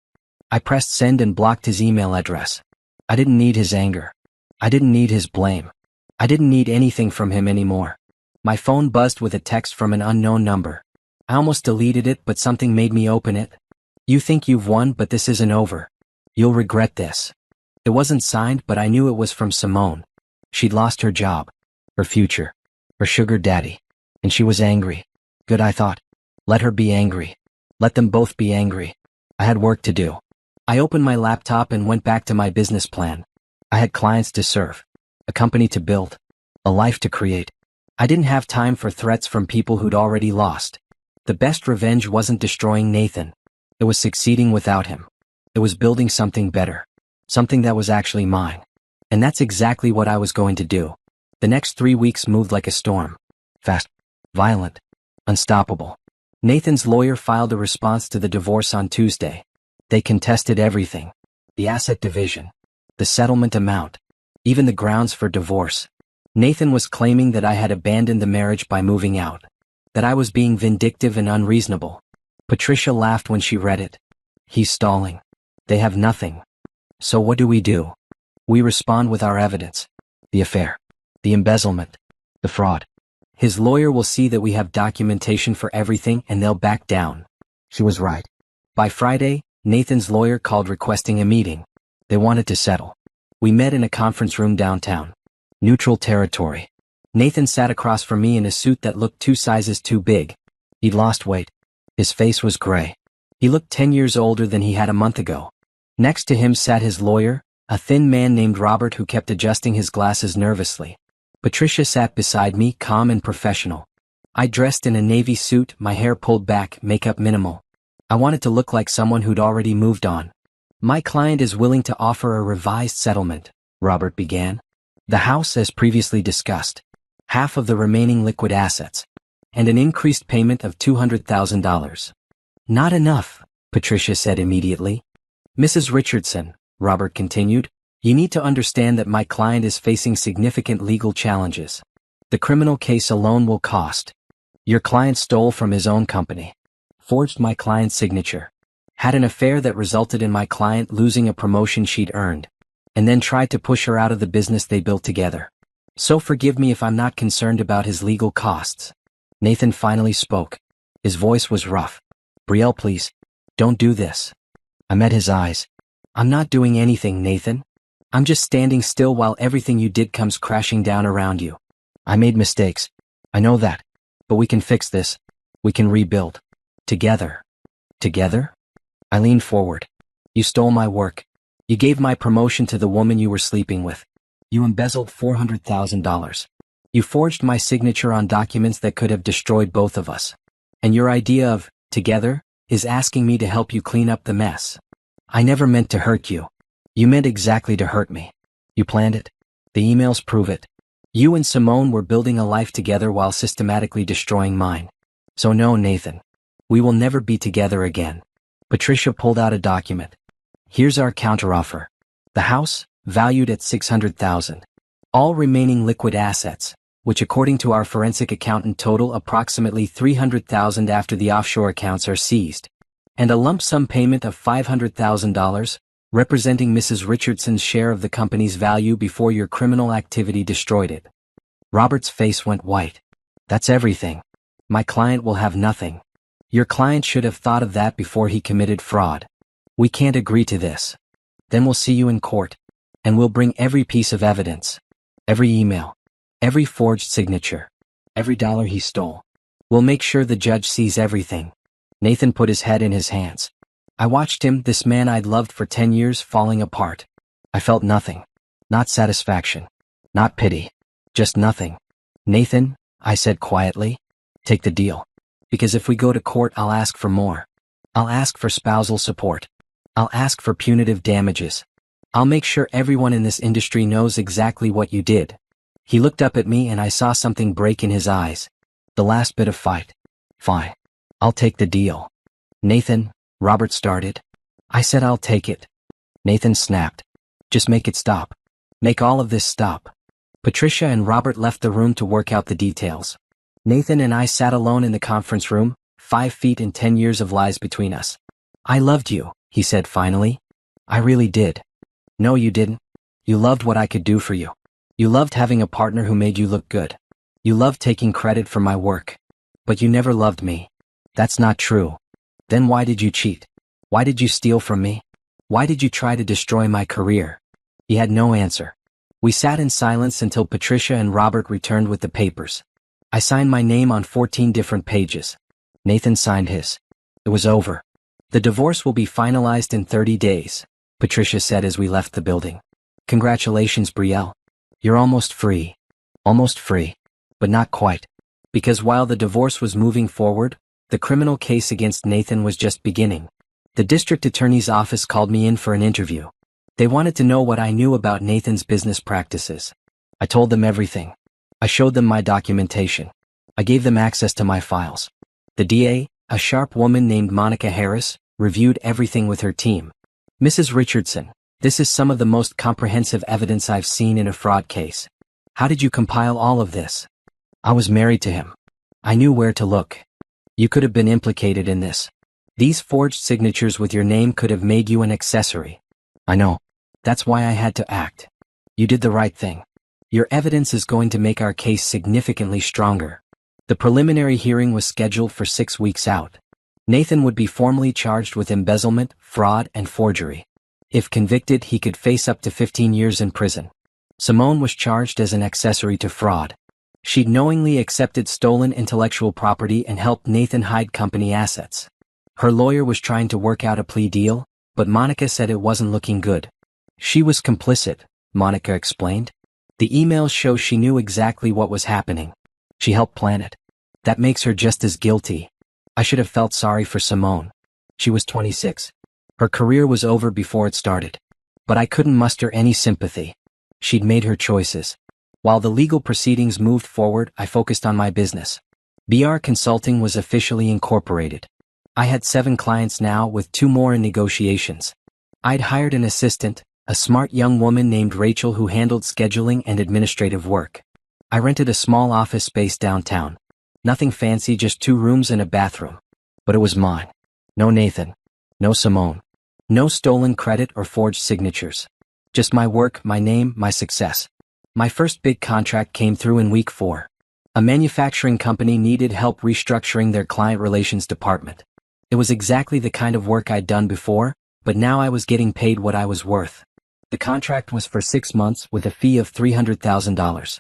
I pressed send and blocked his email address. I didn't need his anger. I didn't need his blame. I didn't need anything from him anymore. My phone buzzed with a text from an unknown number. I almost deleted it, but something made me open it. You think you've won, but this isn't over. You'll regret this. It wasn't signed, but I knew it was from Simone. She'd lost her job. Her future. Her sugar daddy. And she was angry. Good, I thought. Let her be angry. Let them both be angry. I had work to do. I opened my laptop and went back to my business plan. I had clients to serve. A company to build. A life to create. I didn't have time for threats from people who'd already lost. The best revenge wasn't destroying Nathan. It was succeeding without him. It was building something better. Something that was actually mine. And that's exactly what I was going to do. The next 3 weeks moved like a storm. Fast, violent, unstoppable. Nathan's lawyer filed a response to the divorce on Tuesday. They contested everything. The asset division. The settlement amount. Even the grounds for divorce. Nathan was claiming that I had abandoned the marriage by moving out. That I was being vindictive and unreasonable. Patricia laughed when she read it. He's stalling. They have nothing. So what do? We respond with our evidence. The affair. The embezzlement. The fraud. His lawyer will see that we have documentation for everything and they'll back down. She was right. By Friday, Nathan's lawyer called requesting a meeting. They wanted to settle. We met in a conference room downtown. Neutral territory. Nathan sat across from me in a suit that looked 2 sizes too big. He'd lost weight. His face was gray. He looked 10 years older than he had a month ago. Next to him sat his lawyer, a thin man named Robert who kept adjusting his glasses nervously. Patricia sat beside me, calm and professional. I dressed in a navy suit, my hair pulled back, makeup minimal. I wanted to look like someone who'd already moved on. My client is willing to offer a revised settlement, Robert began. The house as previously discussed. Half of the remaining liquid assets. And an increased payment of $200,000. Not enough, Patricia said immediately. Mrs. Richardson, Robert continued, you need to understand that my client is facing significant legal challenges. The criminal case alone will cost. Your client stole from his own company. Forged my client's signature. Had an affair that resulted in my client losing a promotion she'd earned. And then tried to push her out of the business they built together. So forgive me if I'm not concerned about his legal costs. Nathan finally spoke. His voice was rough. Brielle, please. Don't do this. I met his eyes. I'm not doing anything, Nathan. I'm just standing still while everything you did comes crashing down around you. I made mistakes. I know that. But we can fix this. We can rebuild. Together. Together? I leaned forward. You stole my work. You gave my promotion to the woman you were sleeping with. You embezzled $400,000. You forged my signature on documents that could have destroyed both of us. And your idea of, together, is asking me to help you clean up the mess. I never meant to hurt you. You meant exactly to hurt me. You planned it. The emails prove it. You and Simone were building a life together while systematically destroying mine. So no, Nathan. We will never be together again. Patricia pulled out a document. Here's our counteroffer. The house, valued at $600,000. All remaining liquid assets, which according to our forensic accountant total approximately $300,000 after the offshore accounts are seized. And a lump sum payment of $500,000, representing Mrs. Richardson's share of the company's value before your criminal activity destroyed it. Robert's face went white. That's everything. My client will have nothing. Your client should have thought of that before he committed fraud. We can't agree to this. Then we'll see you in court. And we'll bring every piece of evidence. Every email. Every forged signature. Every dollar he stole. We'll make sure the judge sees everything. Nathan put his head in his hands. I watched him, this man I'd loved for 10 years, falling apart. I felt nothing. Not satisfaction. Not pity. Just nothing. Nathan, I said quietly, take the deal. Because if we go to court, I'll ask for more. I'll ask for spousal support. I'll ask for punitive damages. I'll make sure everyone in this industry knows exactly what you did. He looked up at me and I saw something break in his eyes. The last bit of fight. Fine. I'll take the deal. Nathan, Robert started. I said I'll take it. Nathan snapped. Just make it stop. Make all of this stop. Patricia and Robert left the room to work out the details. Nathan and I sat alone in the conference room, 5 feet and 10 years of lies between us. I loved you, he said finally. I really did. No, you didn't. You loved what I could do for you. You loved having a partner who made you look good. You loved taking credit for my work. But you never loved me. That's not true. Then why did you cheat? Why did you steal from me? Why did you try to destroy my career? He had no answer. We sat in silence until Patricia and Robert returned with the papers. I signed my name on 14 different pages. Nathan signed his. It was over. The divorce will be finalized in 30 days, Patricia said as we left the building. Congratulations, Brielle. You're almost free. Almost free. But not quite. Because while the divorce was moving forward, the criminal case against Nathan was just beginning. The district attorney's office called me in for an interview. They wanted to know what I knew about Nathan's business practices. I told them everything. I showed them my documentation. I gave them access to my files. The DA, a sharp woman named Monica Harris, reviewed everything with her team. Mrs. Richardson, this is some of the most comprehensive evidence I've seen in a fraud case. How did you compile all of this? I was married to him. I knew where to look. You could have been implicated in this. These forged signatures with your name could have made you an accessory. I know. That's why I had to act. You did the right thing. Your evidence is going to make our case significantly stronger. The preliminary hearing was scheduled for 6 weeks out. Nathan would be formally charged with embezzlement, fraud, and forgery. If convicted, he could face up to 15 years in prison. Simone was charged as an accessory to fraud. She'd knowingly accepted stolen intellectual property and helped Nathan hide company assets. Her lawyer was trying to work out a plea deal, but Monica said it wasn't looking good. She was complicit, Monica explained. The emails show she knew exactly what was happening. She helped plan it. That makes her just as guilty. I should have felt sorry for Simone. She was 26. Her career was over before it started. But I couldn't muster any sympathy. She'd made her choices. While the legal proceedings moved forward, I focused on my business. BR Consulting was officially incorporated. I had 7 clients now, with 2 more in negotiations. I'd hired an assistant, a smart young woman named Rachel who handled scheduling and administrative work. I rented a small office space downtown. Nothing fancy, just 2 rooms and a bathroom. But it was mine. No Nathan. No Simone. No stolen credit or forged signatures. Just my work, my name, my success. My first big contract came through in week 4. A manufacturing company needed help restructuring their client relations department. It was exactly the kind of work I'd done before, but now I was getting paid what I was worth. The contract was for 6 months with a fee of $300,000.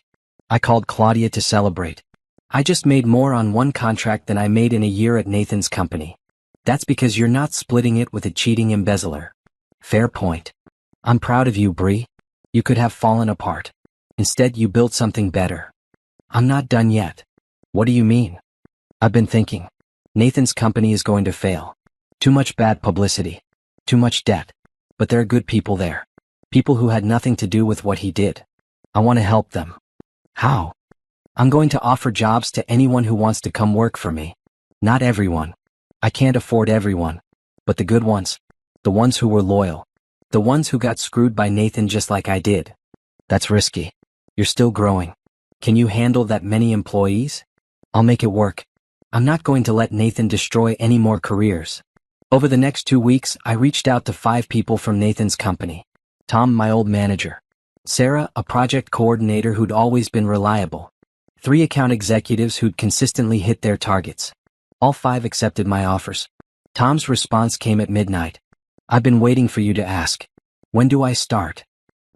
I called Claudia to celebrate. I just made more on one contract than I made in a year at Nathan's company. That's because you're not splitting it with a cheating embezzler. Fair point. I'm proud of you, Bree. You could have fallen apart. Instead, you built something better. I'm not done yet. What do you mean? I've been thinking. Nathan's company is going to fail. Too much bad publicity. Too much debt. But there are good people there. People who had nothing to do with what he did. I want to help them. How? I'm going to offer jobs to anyone who wants to come work for me. Not everyone. I can't afford everyone. But the good ones. The ones who were loyal. The ones who got screwed by Nathan just like I did. That's risky. You're still growing. Can you handle that many employees? I'll make it work. I'm not going to let Nathan destroy any more careers. Over the next 2 weeks, I reached out to 5 people from Nathan's company. Tom, my old manager. Sarah, a project coordinator who'd always been reliable. 3 account executives who'd consistently hit their targets. All 5 accepted my offers. Tom's response came at midnight. I've been waiting for you to ask. When do I start?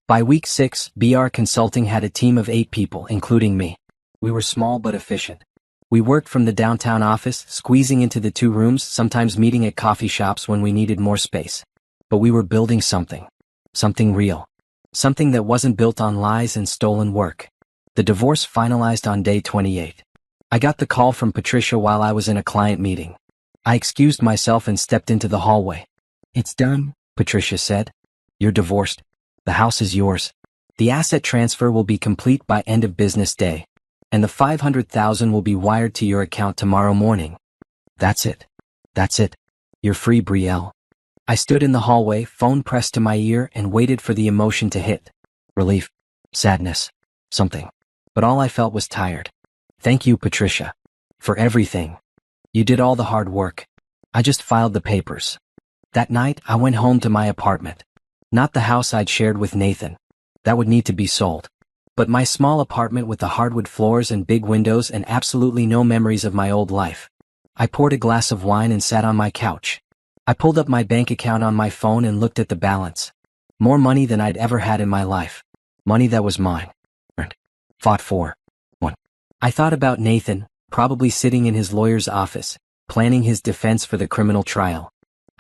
By week 6, BR Consulting had a team of 8 people, including me. We were small but efficient. We worked from the downtown office, squeezing into the 2 rooms, sometimes meeting at coffee shops when we needed more space. But we were building something. Something real. Something that wasn't built on lies and stolen work. The divorce finalized on day 28. I got the call from Patricia while I was in a client meeting. I excused myself and stepped into the hallway. It's done, Patricia said. You're divorced. The house is yours. The asset transfer will be complete by end of business day. And the $500,000 will be wired to your account tomorrow morning. That's it. That's it. You're free, Brielle. I stood in the hallway, phone pressed to my ear, and waited for the emotion to hit. Relief. Sadness. Something. But all I felt was tired. Thank you, Patricia. For everything. You did all the hard work. I just filed the papers. That night, I went home to my apartment. Not the house I'd shared with Nathan. That would need to be sold. But my small apartment with the hardwood floors and big windows and absolutely no memories of my old life. I poured a glass of wine and sat on my couch. I pulled up my bank account on my phone and looked at the balance. More money than I'd ever had in my life. Money that was mine. Earned. Fought for. Won. I thought about Nathan, probably sitting in his lawyer's office, planning his defense for the criminal trial.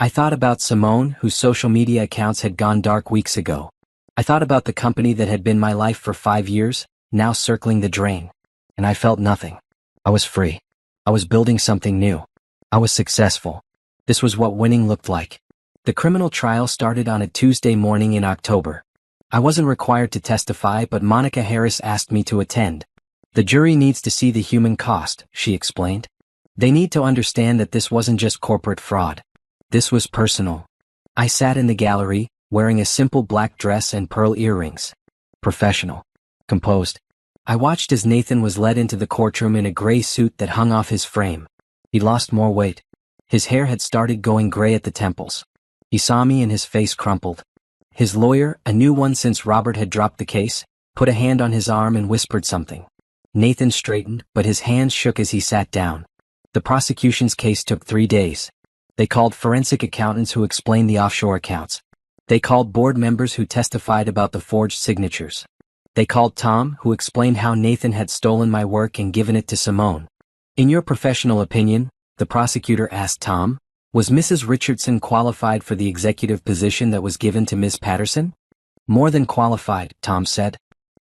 I thought about Simone, whose social media accounts had gone dark weeks ago. I thought about the company that had been my life for 5 years, now circling the drain. And I felt nothing. I was free. I was building something new. I was successful. This was what winning looked like. The criminal trial started on a Tuesday morning in October. I wasn't required to testify, but Monica Harris asked me to attend. The jury needs to see the human cost, she explained. They need to understand that this wasn't just corporate fraud. This was personal. I sat in the gallery, wearing a simple black dress and pearl earrings. Professional. Composed. I watched as Nathan was led into the courtroom in a gray suit that hung off his frame. He lost more weight. His hair had started going gray at the temples. He saw me and his face crumpled. His lawyer, a new one since Robert had dropped the case, put a hand on his arm and whispered something. Nathan straightened, but his hands shook as he sat down. The prosecution's case took 3 days. They called forensic accountants who explained the offshore accounts. They called board members who testified about the forged signatures. They called Tom, who explained how Nathan had stolen my work and given it to Simone. In your professional opinion, the prosecutor asked Tom, was Mrs. Richardson qualified for the executive position that was given to Ms. Patterson? More than qualified, Tom said.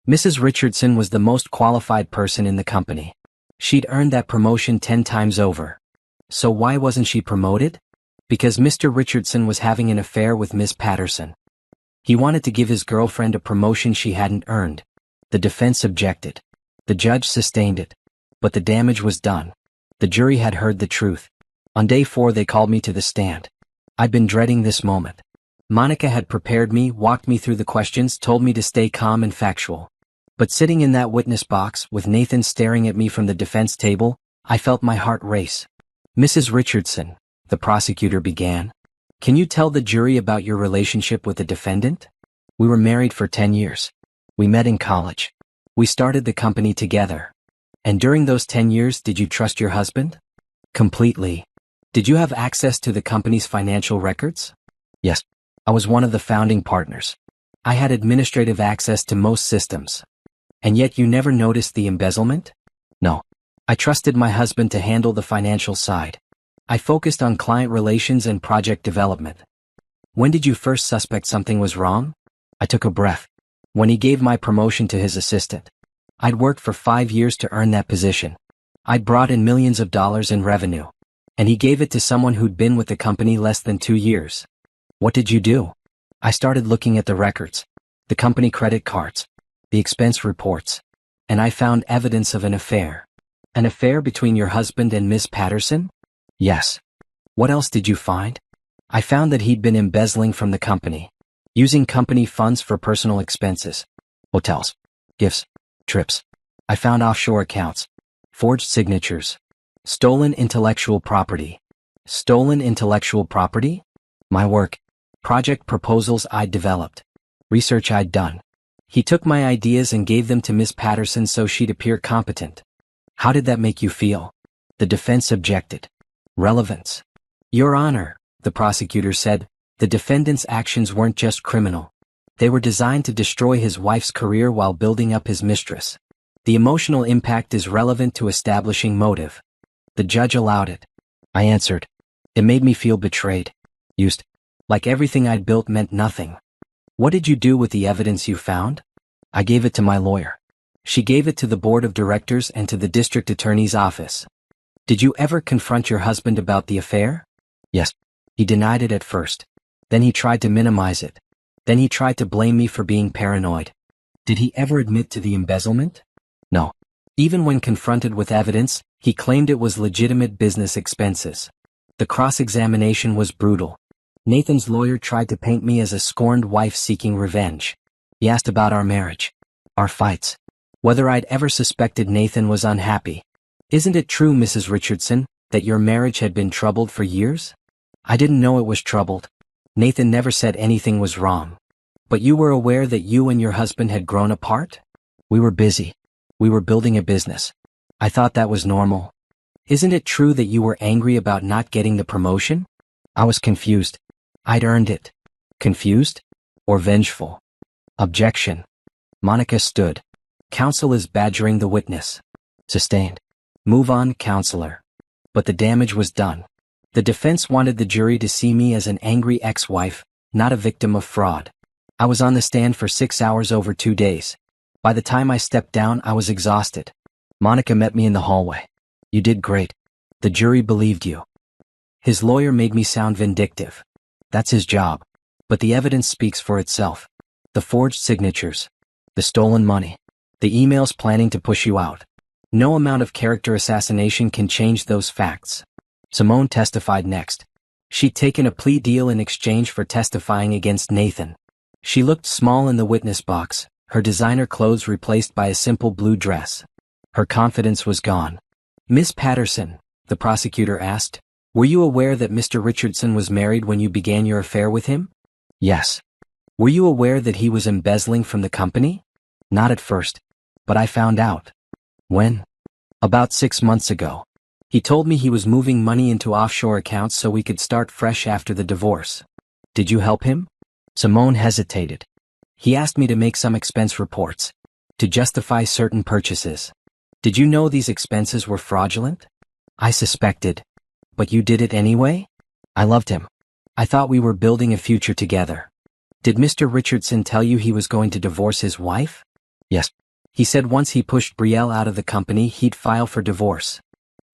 Mrs. Richardson was the most qualified person in the company. She'd earned that promotion 10 times over. So why wasn't she promoted? Because Mr. Richardson was having an affair with Ms. Patterson. He wanted to give his girlfriend a promotion she hadn't earned. The defense objected. The judge sustained it. But the damage was done. The jury had heard the truth. On day 4 they called me to the stand. I'd been dreading this moment. Monica had prepared me, walked me through the questions, told me to stay calm and factual. But sitting in that witness box, with Nathan staring at me from the defense table, I felt my heart race. Mrs. Richardson, the prosecutor began, can you tell the jury about your relationship with the defendant? We were married for 10 years. We met in college. We started the company together. And during those 10 years, did you trust your husband? Completely. Did you have access to the company's financial records? Yes. I was one of the founding partners. I had administrative access to most systems. And yet you never noticed the embezzlement? No. I trusted my husband to handle the financial side. I focused on client relations and project development. When did you first suspect something was wrong? I took a breath. When he gave my promotion to his assistant. I'd worked for 5 years to earn that position. I'd brought in millions of dollars in revenue. And he gave it to someone who'd been with the company less than 2 years. What did you do? I started looking at the records, the company credit cards, the expense reports, and I found evidence of an affair. An affair between your husband and Miss Patterson? Yes. What else did you find? I found that he'd been embezzling from the company, using company funds for personal expenses, hotels, gifts, trips. I found offshore accounts, forged signatures, stolen intellectual property. Stolen intellectual property? My work, project proposals I'd developed, research I'd done. He took my ideas and gave them to Miss Patterson so she'd appear competent. How did that make you feel? The defense objected. Relevance. Your Honor, the prosecutor said, the defendant's actions weren't just criminal. They were designed to destroy his wife's career while building up his mistress. The emotional impact is relevant to establishing motive. The judge allowed it. I answered. It made me feel betrayed. Used. Like everything I'd built meant nothing. What did you do with the evidence you found? I gave it to my lawyer. She gave it to the board of directors and to the district attorney's office. Did you ever confront your husband about the affair? Yes. He denied it at first. Then he tried to minimize it. Then he tried to blame me for being paranoid. Did he ever admit to the embezzlement? No. Even when confronted with evidence, he claimed it was legitimate business expenses. The cross-examination was brutal. Nathan's lawyer tried to paint me as a scorned wife seeking revenge. He asked about our marriage, our fights, whether I'd ever suspected Nathan was unhappy. Isn't it true, Mrs. Richardson, that your marriage had been troubled for years? I didn't know it was troubled. Nathan never said anything was wrong. But you were aware that you and your husband had grown apart? We were busy. We were building a business. I thought that was normal. Isn't it true that you were angry about not getting the promotion? I was confused. I'd earned it. Confused? Or vengeful? Objection. Monica stood. Counsel is badgering the witness. Sustained. Move on, counselor. But the damage was done. The defense wanted the jury to see me as an angry ex-wife, not a victim of fraud. I was on the stand for 6 hours over 2 days. By the time I stepped down, I was exhausted. Monica met me in the hallway. You did great. The jury believed you. His lawyer made me sound vindictive. That's his job. But the evidence speaks for itself. The forged signatures. The stolen money. The emails planning to push you out. No amount of character assassination can change those facts. Simone testified next. She'd taken a plea deal in exchange for testifying against Nathan. She looked small in the witness box, her designer clothes replaced by a simple blue dress. Her confidence was gone. Miss Patterson, the prosecutor asked, were you aware that Mr. Richardson was married when you began your affair with him? Yes. Were you aware that he was embezzling from the company? Not at first. But I found out. When? About 6 months ago. He told me he was moving money into offshore accounts so we could start fresh after the divorce. Did you help him? Simone hesitated. He asked me to make some expense reports. To justify certain purchases. Did you know these expenses were fraudulent? I suspected. But you did it anyway? I loved him. I thought we were building a future together. Did Mr. Richardson tell you he was going to divorce his wife? Yes. He said once he pushed Brielle out of the company, he'd file for divorce.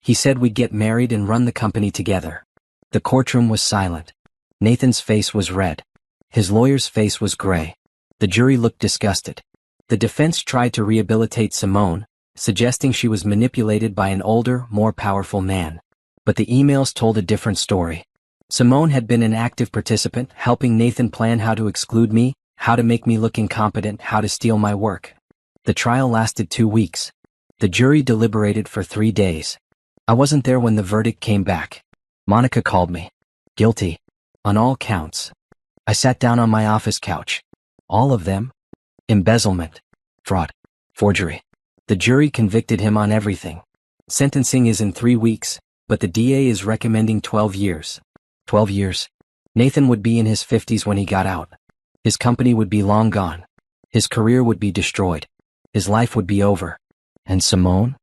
He said we'd get married and run the company together. The courtroom was silent. Nathan's face was red. His lawyer's face was gray. The jury looked disgusted. The defense tried to rehabilitate Simone, suggesting she was manipulated by an older, more powerful man. But the emails told a different story. Simone had been an active participant, helping Nathan plan how to exclude me, how to make me look incompetent, how to steal my work. The trial lasted 2 weeks. The jury deliberated for 3 days. I wasn't there when the verdict came back. Monica called me. Guilty. On all counts. I sat down on my office couch. All of them? Embezzlement. Fraud. Forgery. The jury convicted him on everything. Sentencing is in 3 weeks, but the DA is recommending 12 years. 12 years. Nathan would be in his 50s when he got out. His company would be long gone. His career would be destroyed. His life would be over. And Simone?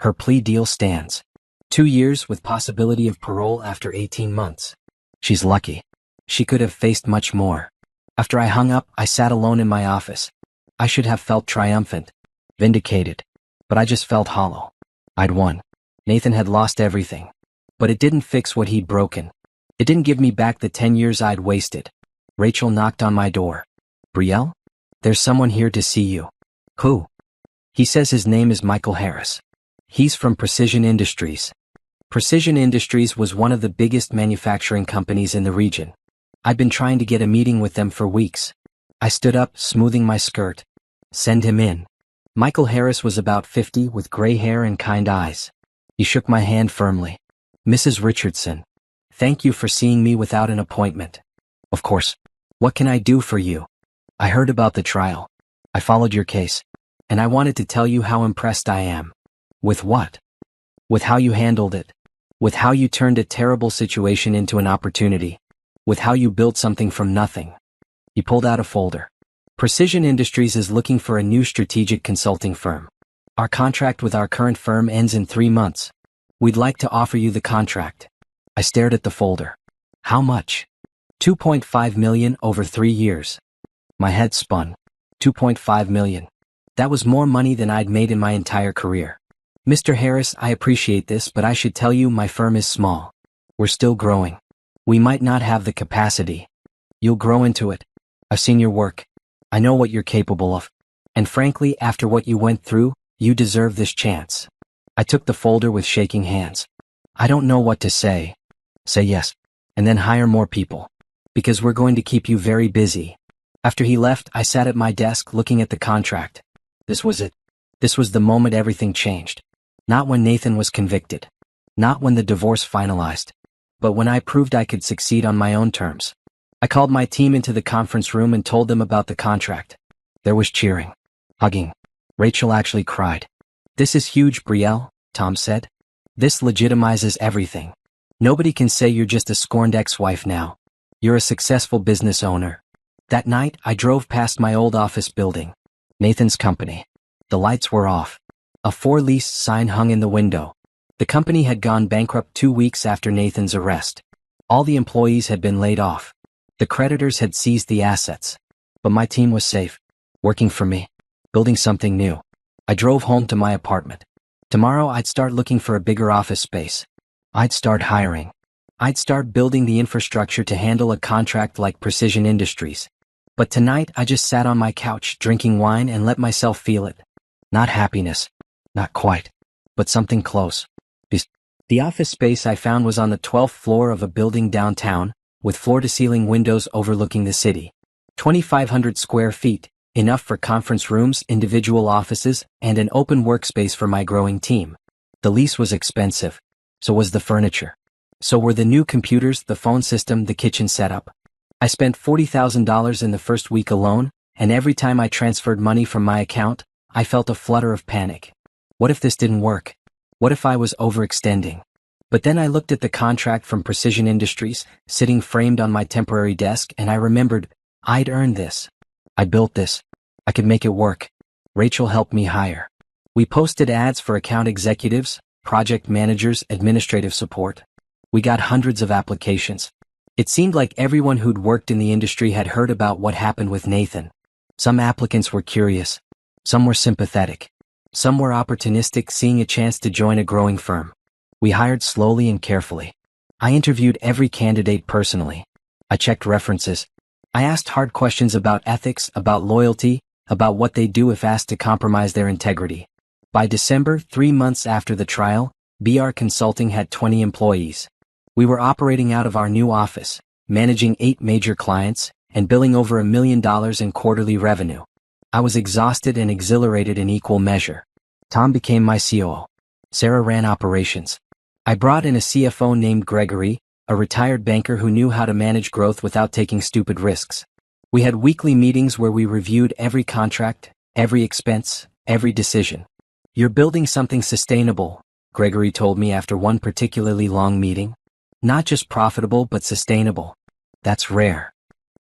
Her plea deal stands. 2 years with possibility of parole after 18 months. She's lucky. She could have faced much more. After I hung up, I sat alone in my office. I should have felt triumphant, vindicated. But I just felt hollow. I'd won. Nathan had lost everything. But it didn't fix what he'd broken. It didn't give me back the 10 years I'd wasted. Rachel knocked on my door. Brielle? There's someone here to see you. Who? He says his name is Michael Harris. He's from Precision Industries. Precision Industries was one of the biggest manufacturing companies in the region. I'd been trying to get a meeting with them for weeks. I stood up, smoothing my skirt. Send him in. Michael Harris was about 50 with gray hair and kind eyes. He shook my hand firmly. Mrs. Richardson, thank you for seeing me without an appointment. Of course. What can I do for you? I heard about the trial. I followed your case. And I wanted to tell you how impressed I am. With what? With how you handled it. With how you turned a terrible situation into an opportunity. With how you built something from nothing. He pulled out a folder. Precision Industries is looking for a new strategic consulting firm. Our contract with our current firm ends in 3 months. We'd like to offer you the contract. I stared at the folder. How much? 2.5 million over 3 years. My head spun. 2.5 million. That was more money than I'd made in my entire career. Mr. Harris, I appreciate this, but I should tell you my firm is small. We're still growing. We might not have the capacity. You'll grow into it. I've seen your work. I know what you're capable of. And frankly, after what you went through, you deserve this chance. I took the folder with shaking hands. I don't know what to say. Say yes. And then hire more people. Because we're going to keep you very busy. After he left, I sat at my desk looking at the contract. This was it. This was the moment everything changed. Not when Nathan was convicted. Not when the divorce finalized. But when I proved I could succeed on my own terms. I called my team into the conference room and told them about the contract. There was cheering. Hugging. Rachel actually cried. This is huge, Brielle, Tom said. This legitimizes everything. Nobody can say you're just a scorned ex-wife now. You're a successful business owner. That night, I drove past my old office building. Nathan's company. The lights were off. A for-lease sign hung in the window. The company had gone bankrupt 2 weeks after Nathan's arrest. All the employees had been laid off. The creditors had seized the assets. But my team was safe. Working for me. building something new. I drove home to my apartment. Tomorrow I'd start looking for a bigger office space. I'd start hiring. I'd start building the infrastructure to handle a contract like Precision Industries. But tonight I just sat on my couch drinking wine and let myself feel it. Not happiness. Not quite. But something close. The office space I found was on the 12th floor of a building downtown, with floor-to-ceiling windows overlooking the city. 2,500 square feet, enough for conference rooms, individual offices, and an open workspace for my growing team. The lease was expensive. So was the furniture. So were the new computers, the phone system, the kitchen setup. I spent $40,000 in the first week alone, and every time I transferred money from my account, I felt a flutter of panic. What if this didn't work? What if I was overextending? But then I looked at the contract from Precision Industries, sitting framed on my temporary desk, and I remembered, I'd earned this. I built this. I could make it work. Rachel helped me hire. We posted ads for account executives, project managers, administrative support. We got hundreds of applications. It seemed like everyone who'd worked in the industry had heard about what happened with Nathan. Some applicants were curious. Some were sympathetic. Some were opportunistic, seeing a chance to join a growing firm. We hired slowly and carefully. I interviewed every candidate personally. I checked references. I asked hard questions about ethics, about loyalty, about what they'd do if asked to compromise their integrity. By December, 3 months after the trial, BR Consulting had 20 employees. We were operating out of our new office, managing 8 major clients, and billing over $1 million in quarterly revenue. I was exhausted and exhilarated in equal measure. Tom became my COO. Sarah ran operations. I brought in a CFO named Gregory, a retired banker who knew how to manage growth without taking stupid risks. We had weekly meetings where we reviewed every contract, every expense, every decision. You're building something sustainable, Gregory told me after one particularly long meeting. Not just profitable but sustainable. That's rare.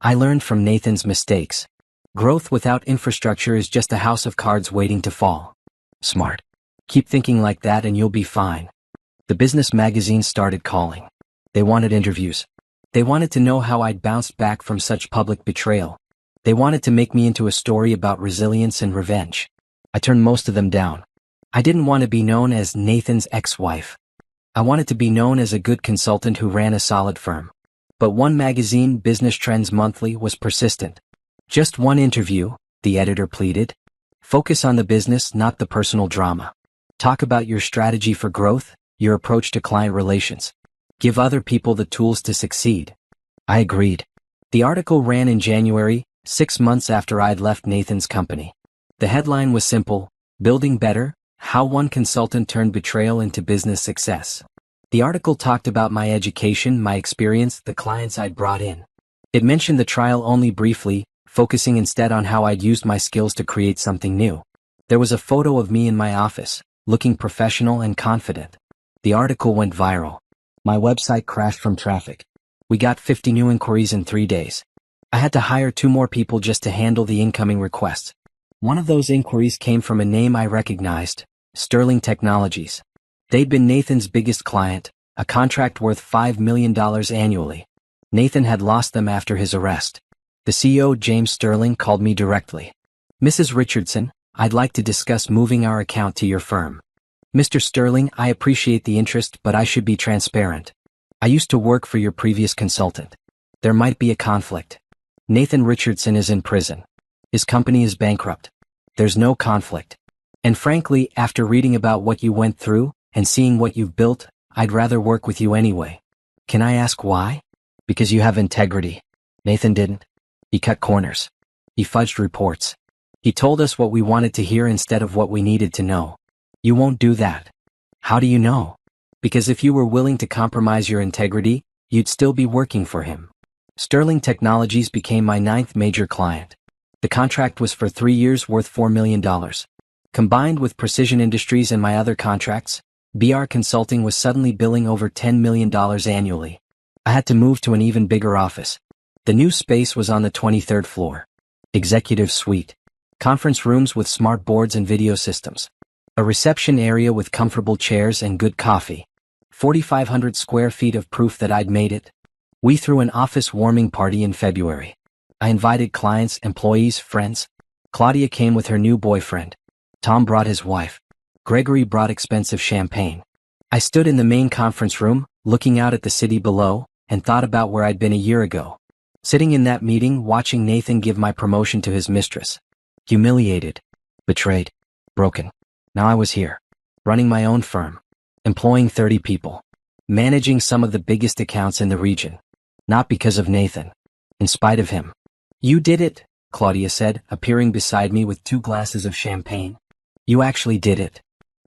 I learned from Nathan's mistakes. Growth without infrastructure is just a house of cards waiting to fall. Smart. Keep thinking like that and you'll be fine. The business magazines started calling. They wanted interviews. They wanted to know how I'd bounced back from such public betrayal. They wanted to make me into a story about resilience and revenge. I turned most of them down. I didn't want to be known as Nathan's ex-wife. I wanted to be known as a good consultant who ran a solid firm. But one magazine, Business Trends Monthly, was persistent. Just one interview, the editor pleaded. Focus on the business, not the personal drama. Talk about your strategy for growth, your approach to client relations. Give other people the tools to succeed. I agreed. The article ran in January, 6 months after I'd left Nathan's company. The headline was simple: Building Better, How One Consultant Turned Betrayal into Business Success. The article talked about my education, my experience, the clients I'd brought in. It mentioned the trial only briefly, focusing instead on how I'd used my skills to create something new. There was a photo of me in my office, looking professional and confident. The article went viral. My website crashed from traffic. We got 50 new inquiries in 3 days. I had to hire 2 more people just to handle the incoming requests. One of those inquiries came from a name I recognized, Sterling Technologies. They'd been Nathan's biggest client, a contract worth $5 million annually. Nathan had lost them after his arrest. The CEO, James Sterling, called me directly. Mrs. Richardson, I'd like to discuss moving our account to your firm. Mr. Sterling, I appreciate the interest, but I should be transparent. I used to work for your previous consultant. There might be a conflict. Nathan Richardson is in prison. His company is bankrupt. There's no conflict. And frankly, after reading about what you went through and seeing what you've built, I'd rather work with you anyway. Can I ask why? Because you have integrity. Nathan didn't. He cut corners. He fudged reports. He told us what we wanted to hear instead of what we needed to know. You won't do that. How do you know? Because if you were willing to compromise your integrity, you'd still be working for him. Sterling Technologies became my 9th major client. The contract was for 3 years worth $4 million. Combined with Precision Industries and my other contracts, BR Consulting was suddenly billing over $10 million annually. I had to move to an even bigger office. The new space was on the 23rd floor. Executive suite. Conference rooms with smart boards and video systems. A reception area with comfortable chairs and good coffee. 4,500 square feet of proof that I'd made it. We threw an office warming party in February. I invited clients, employees, friends. Claudia came with her new boyfriend. Tom brought his wife. Gregory brought expensive champagne. I stood in the main conference room, looking out at the city below, and thought about where I'd been a year ago. Sitting in that meeting, watching Nathan give my promotion to his mistress. Humiliated. Betrayed. Broken. Now I was here. Running my own firm. Employing 30 people. Managing some of the biggest accounts in the region. Not because of Nathan. In spite of him. You did it, Claudia said, appearing beside me with 2 glasses of champagne. You actually did it.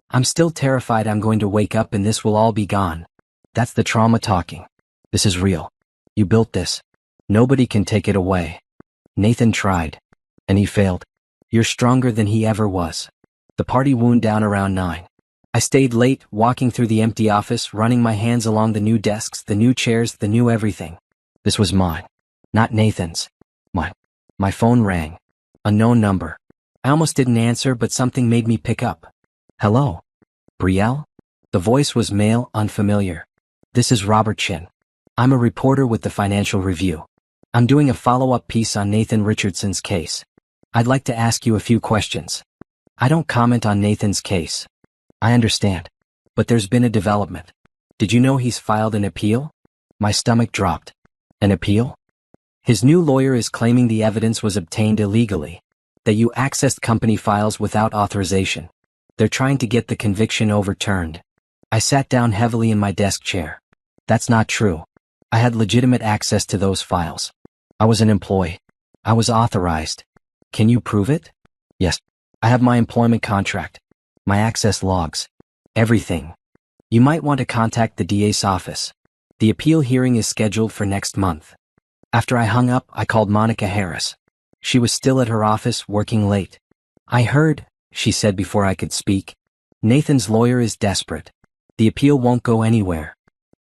I'm still terrified I'm going to wake up and this will all be gone. That's the trauma talking. This is real. You built this. Nobody can take it away. Nathan tried. And he failed. You're stronger than he ever was. The party wound down around 9. I stayed late, walking through the empty office, running my hands along the new desks, the new chairs, the new everything. This was mine. Not Nathan's. Mine. My phone rang. Unknown number. I almost didn't answer, but something made me pick up. Hello? Brielle? The voice was male, unfamiliar. This is Robert Chin. I'm a reporter with the Financial Review. I'm doing a follow-up piece on Nathan Richardson's case. I'd like to ask you a few questions. I don't comment on Nathan's case. I understand. But there's been a development. Did you know he's filed an appeal? My stomach dropped. An appeal? His new lawyer is claiming the evidence was obtained illegally. That you accessed company files without authorization. They're trying to get the conviction overturned. I sat down heavily in my desk chair. That's not true. I had legitimate access to those files. I was an employee. I was authorized. Can you prove it? Yes. I have my employment contract. My access logs. Everything. You might want to contact the DA's office. The appeal hearing is scheduled for next month. After I hung up, I called Monica Harris. She was still at her office, working late. I heard, she said before I could speak. Nathan's lawyer is desperate. The appeal won't go anywhere.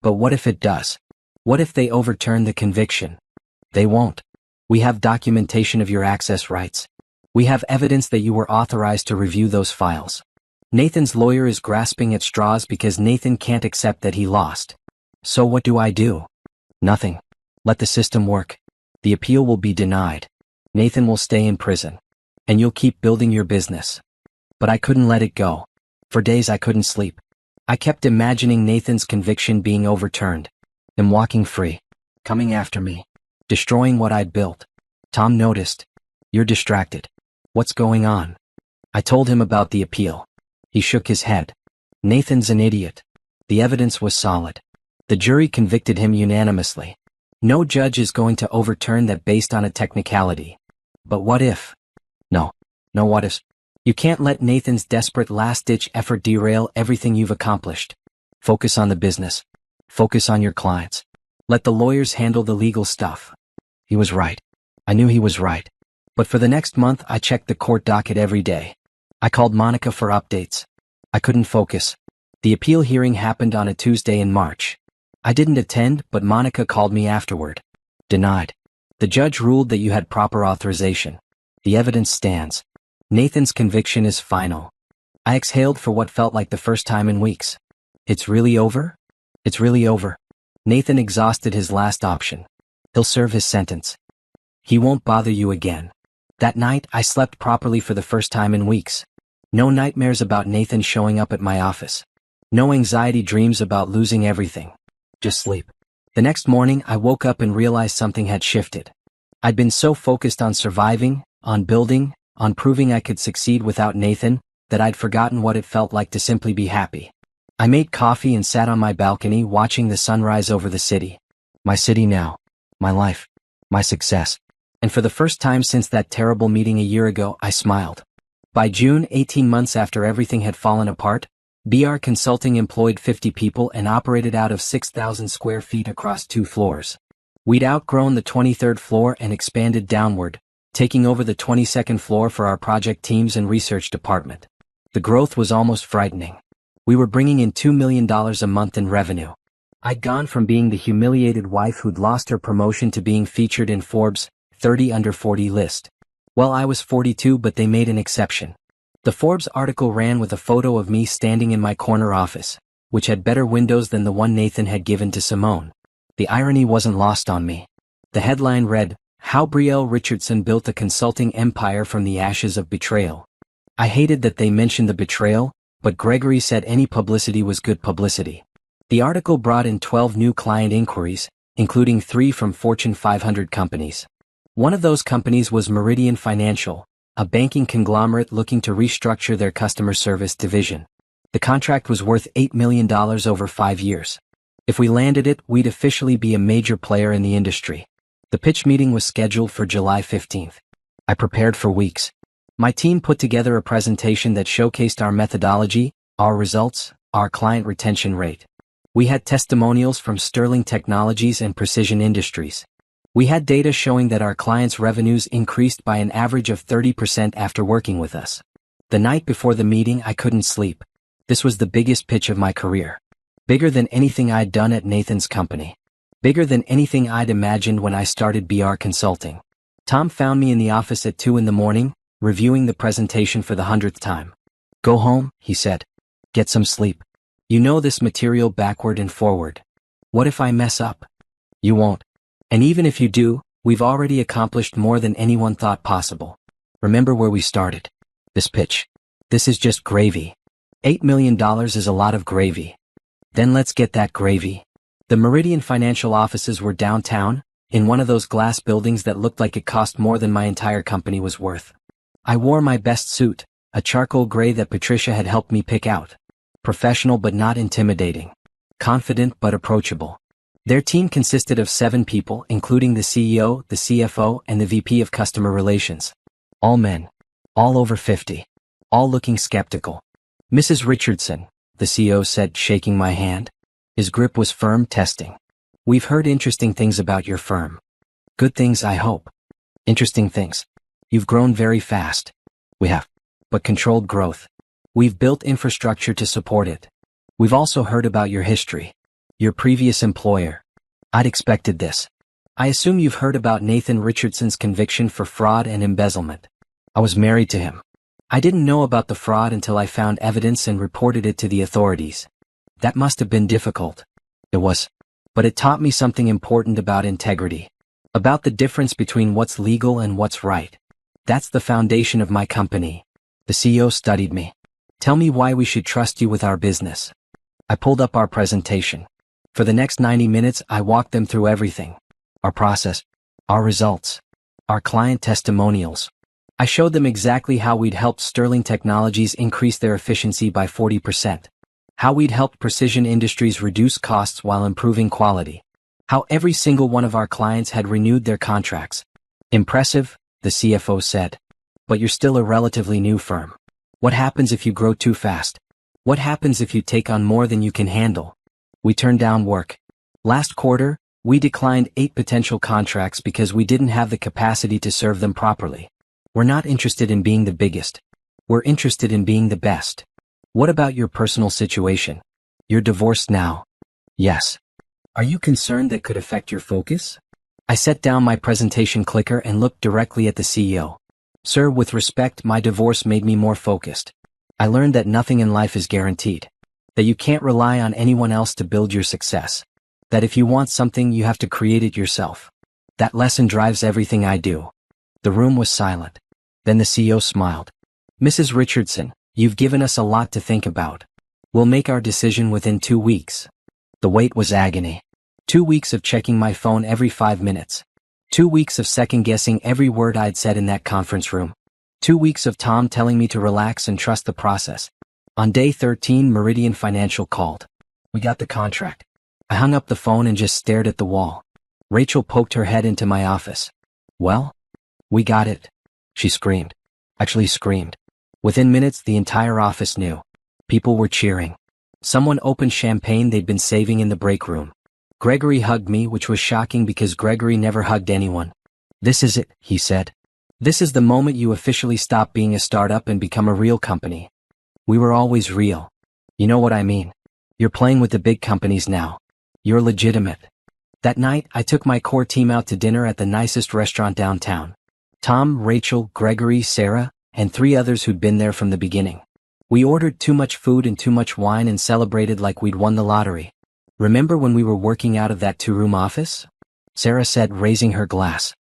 But what if it does? What if they overturn the conviction? They won't. We have documentation of your access rights. We have evidence that you were authorized to review those files. Nathan's lawyer is grasping at straws because Nathan can't accept that he lost. So what do I do? Nothing. Let the system work. The appeal will be denied. Nathan will stay in prison. And you'll keep building your business. But I couldn't let it go. For days I couldn't sleep. I kept imagining Nathan's conviction being overturned. Him walking free. Coming after me. Destroying what I'd built. Tom noticed. You're distracted. What's going on? I told him about the appeal. He shook his head. Nathan's an idiot. The evidence was solid. The jury convicted him unanimously. No judge is going to overturn that based on a technicality. But what if? No what ifs. You can't let Nathan's desperate last-ditch effort derail everything you've accomplished. Focus on the business. Focus on your clients. Let the lawyers handle the legal stuff. He was right. I knew he was right. But for the next month, I checked the court docket every day. I called Monica for updates. I couldn't focus. The appeal hearing happened on a Tuesday in March. I didn't attend, but Monica called me afterward. Denied. The judge ruled that you had proper authorization. The evidence stands. Nathan's conviction is final. I exhaled for what felt like the first time in weeks. It's really over? It's really over. Nathan exhausted his last option. He'll serve his sentence. He won't bother you again. That night, I slept properly for the first time in weeks. No nightmares about Nathan showing up at my office. No anxiety dreams about losing everything. Just sleep. The next morning, I woke up and realized something had shifted. I'd been so focused on surviving, on building, on proving I could succeed without Nathan, that I'd forgotten what it felt like to simply be happy. I made coffee and sat on my balcony watching the sunrise over the city. My city now. My life. My success. And for the first time since that terrible meeting a year ago, I smiled. By June, 18 months after everything had fallen apart, BR Consulting employed 50 people and operated out of 6,000 square feet across 2 floors. We'd outgrown the 23rd floor and expanded downward, taking over the 22nd floor for our project teams and research department. The growth was almost frightening. We were bringing in $2 million a month in revenue. I'd gone from being the humiliated wife who'd lost her promotion to being featured in Forbes' 30 under 40 list. Well, I was 42, but they made an exception. The Forbes article ran with a photo of me standing in my corner office, which had better windows than the one Nathan had given to Simone. The irony wasn't lost on me. The headline read, How Brielle Richardson built a consulting empire from the ashes of betrayal. I hated that they mentioned the betrayal, but Gregory said any publicity was good publicity. The article brought in 12 new client inquiries, including 3 from Fortune 500 companies. One of those companies was Meridian Financial, a banking conglomerate looking to restructure their customer service division. The contract was worth $8 million over 5 years. If we landed it, we'd officially be a major player in the industry. The pitch meeting was scheduled for July 15th. I prepared for weeks. My team put together a presentation that showcased our methodology, our results, our client retention rate. We had testimonials from Sterling Technologies and Precision Industries. We had data showing that our clients' revenues increased by an average of 30% after working with us. The night before the meeting, I couldn't sleep. This was the biggest pitch of my career. Bigger than anything I'd done at Nathan's company. Bigger than anything I'd imagined when I started BR Consulting. Tom found me in the office at 2 a.m, reviewing the presentation for the 100th time. "Go home," he said. "Get some sleep. You know this material backward and forward. What if I mess up? You won't. And even if you do, we've already accomplished more than anyone thought possible. Remember where we started. This pitch. This is just gravy. $8 million is a lot of gravy. Then let's get that gravy." The Meridian Financial offices were downtown, in one of those glass buildings that looked like it cost more than my entire company was worth. I wore my best suit, a charcoal gray that Patricia had helped me pick out. Professional but not intimidating. Confident but approachable. Their team consisted of 7 people, including the CEO, the CFO, and the VP of Customer Relations. All men. All over 50. All looking skeptical. "Mrs. Richardson," the CEO said, shaking my hand. His grip was firm, testing. "We've heard interesting things about your firm. Good things, I hope. Interesting things. You've grown very fast." "We have. But controlled growth. We've built infrastructure to support it. We've also heard about your history. Your previous employer. I'd expected this. I assume you've heard about Nathan Richardson's conviction for fraud and embezzlement. I was married to him. I didn't know about the fraud until I found evidence and reported it to the authorities. That must have been difficult." "It was. But it taught me something important about integrity. About the difference between what's legal and what's right. That's the foundation of my company." The CEO studied me. "Tell me why we should trust you with our business." I pulled up our presentation. For the next 90 minutes, I walked them through everything. Our process. Our results. Our client testimonials. I showed them exactly how we'd helped Sterling Technologies increase their efficiency by 40%. How we'd helped Precision Industries reduce costs while improving quality. How every single one of our clients had renewed their contracts. "Impressive," the CFO said. "But you're still a relatively new firm. What happens if you grow too fast? What happens if you take on more than you can handle?" We turned down work. Last quarter, we declined 8 potential contracts because we didn't have the capacity to serve them properly. We're not interested in being the biggest. We're interested in being the best. "What about your personal situation? You're divorced now." "Yes." "Are you concerned that could affect your focus?" I set down my presentation clicker and looked directly at the CEO. "Sir, with respect, my divorce made me more focused. I learned that nothing in life is guaranteed. That you can't rely on anyone else to build your success. That if you want something, you have to create it yourself. That lesson drives everything I do." The room was silent. Then the CEO smiled. "Mrs. Richardson, you've given us a lot to think about. We'll make our decision within 2 weeks." The wait was agony. 2 weeks of checking my phone every 5 minutes. 2 weeks of second-guessing every word I'd said in that conference room. 2 weeks of Tom telling me to relax and trust the process. On day 13, Meridian Financial called. We got the contract. I hung up the phone and just stared at the wall. Rachel poked her head into my office. "Well? We got it," she screamed. Actually screamed. Within minutes, the entire office knew. People were cheering. Someone opened champagne they'd been saving in the break room. Gregory hugged me, which was shocking because Gregory never hugged anyone. "This is it," he said. "This is the moment you officially stop being a startup and become a real company. We were always real. You know what I mean. You're playing with the big companies now. You're legitimate." That night, I took my core team out to dinner at the nicest restaurant downtown. Tom, Rachel, Gregory, Sarah, and 3 others who'd been there from the beginning. We ordered too much food and too much wine and celebrated like we'd won the lottery. "Remember when we were working out of that 2-room office?" Sarah said, raising her glass.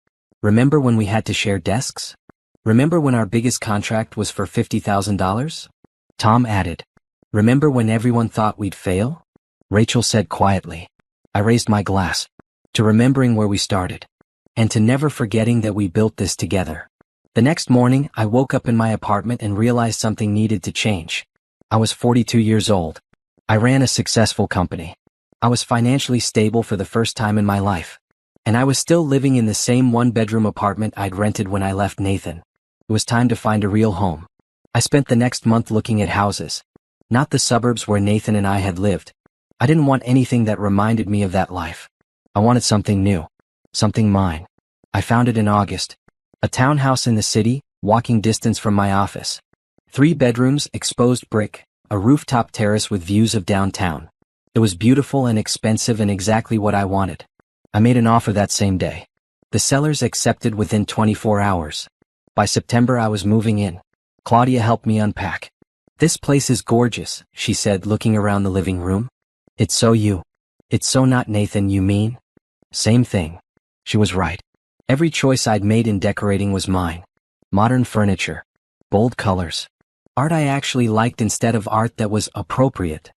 Remember when we had to share desks? Remember when our biggest contract was for $50,000? Tom added. Remember when everyone thought we'd fail? Rachel said quietly. I raised my glass. To remembering where we started. And to never forgetting that we built this together. The next morning, I woke up in my apartment and realized something needed to change. I was 42 years old. I ran a successful company. I was financially stable for the first time in my life. And I was still living in the same one-bedroom apartment I'd rented when I left Nathan. It was time to find a real home. I spent the next month looking at houses. Not the suburbs where Nathan and I had lived. I didn't want anything that reminded me of that life. I wanted something new. Something mine. I found it in August. A townhouse in the city, walking distance from my office. 3 bedrooms, exposed brick, a rooftop terrace with views of downtown. It was beautiful and expensive and exactly what I wanted. I made an offer that same day. The sellers accepted within 24 hours. By September I was moving in. Claudia helped me unpack. This place is gorgeous, she said, looking around the living room. It's so you. It's so not Nathan, you mean? Same thing. She was right. Every choice I'd made in decorating was mine. Modern furniture. Bold colors. Art I actually liked instead of art that was appropriate.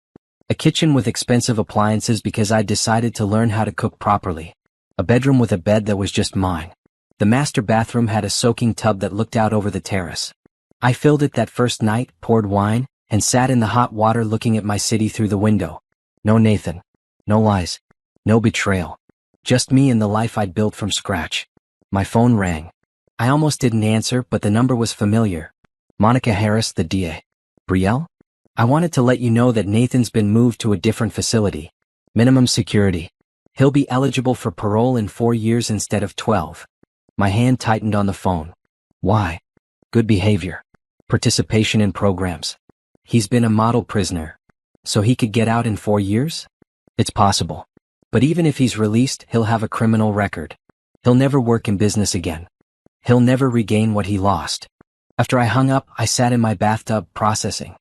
A kitchen with expensive appliances because I'd decided to learn how to cook properly. A bedroom with a bed that was just mine. The master bathroom had a soaking tub that looked out over the terrace. I filled it that first night, poured wine, and sat in the hot water looking at my city through the window. No Nathan. No lies. No betrayal. Just me and the life I'd built from scratch. My phone rang. I almost didn't answer, but the number was familiar. Monica Harris, the DA. Brielle? I wanted to let you know that Nathan's been moved to a different facility. Minimum security. He'll be eligible for parole in 4 years instead of 12. My hand tightened on the phone. Why? Good behavior. Participation in programs. He's been a model prisoner. So he could get out in 4 years? It's possible. But even if he's released, he'll have a criminal record. He'll never work in business again. He'll never regain what he lost. After I hung up, I sat in my bathtub processing.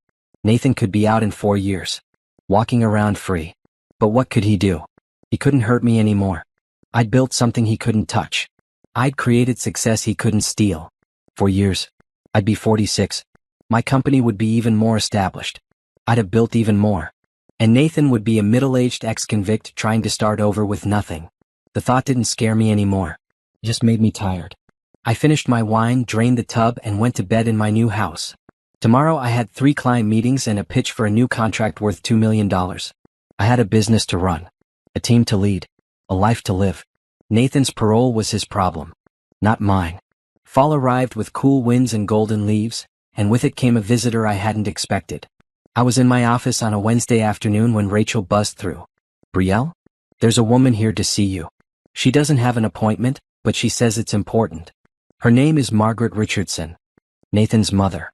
Nathan could be out in 4 years. Walking around free. But what could he do? He couldn't hurt me anymore. I'd built something he couldn't touch. I'd created success he couldn't steal. 4 years. I'd be 46. My company would be even more established. I'd have built even more. And Nathan would be a middle-aged ex-convict trying to start over with nothing. The thought didn't scare me anymore. It just made me tired. I finished my wine, drained the tub, and went to bed in my new house. Tomorrow I had 3 client meetings and a pitch for a new contract worth $2 million. I had a business to run. A team to lead. A life to live. Nathan's parole was his problem. Not mine. Fall arrived with cool winds and golden leaves, and with it came a visitor I hadn't expected. I was in my office on a Wednesday afternoon when Rachel buzzed through. Brielle? There's a woman here to see you. She doesn't have an appointment, but she says it's important. Her name is Margaret Richardson. Nathan's mother.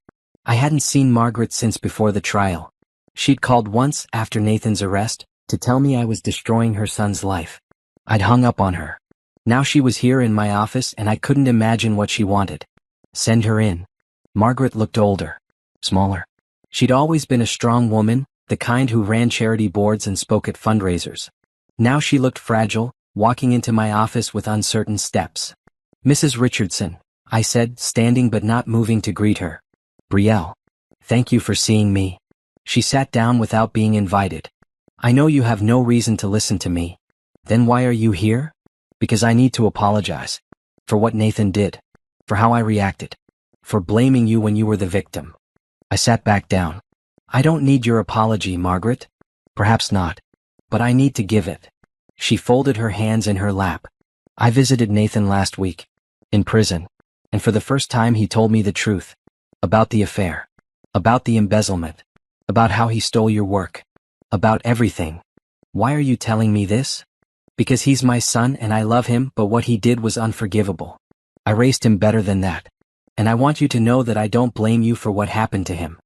I hadn't seen Margaret since before the trial. She'd called once after Nathan's arrest to tell me I was destroying her son's life. I'd hung up on her. Now she was here in my office and I couldn't imagine what she wanted. Send her in. Margaret looked older. Smaller. She'd always been a strong woman, the kind who ran charity boards and spoke at fundraisers. Now she looked fragile, walking into my office with uncertain steps. Mrs. Richardson, I said, standing but not moving to greet her. Brielle. Thank you for seeing me. She sat down without being invited. I know you have no reason to listen to me. Then why are you here? Because I need to apologize. For what Nathan did. For how I reacted. For blaming you when you were the victim. I sat back down. I don't need your apology, Margaret. Perhaps not. But I need to give it. She folded her hands in her lap. I visited Nathan last week. In prison. And for the first time he told me the truth. About the affair. About the embezzlement. About how he stole your work. About everything. Why are you telling me this? Because he's my son and I love him, but what he did was unforgivable. I raised him better than that. And I want you to know that I don't blame you for what happened to him.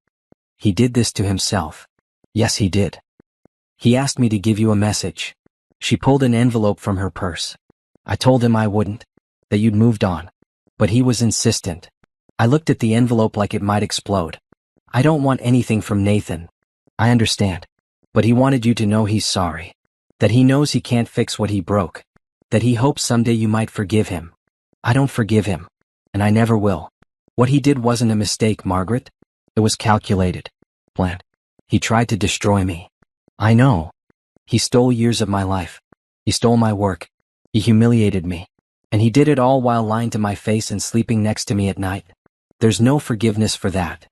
He did this to himself. Yes, he did. He asked me to give you a message. She pulled an envelope from her purse. I told him I wouldn't. That you'd moved on. But he was insistent. I looked at the envelope like it might explode. I don't want anything from Nathan. I understand. But he wanted you to know he's sorry. That he knows he can't fix what he broke. That he hopes someday you might forgive him. I don't forgive him. And I never will. What he did wasn't a mistake, Margaret. It was calculated. Planned. He tried to destroy me. I know. He stole years of my life. He stole my work. He humiliated me. And he did it all while lying to my face and sleeping next to me at night. There's no forgiveness for that.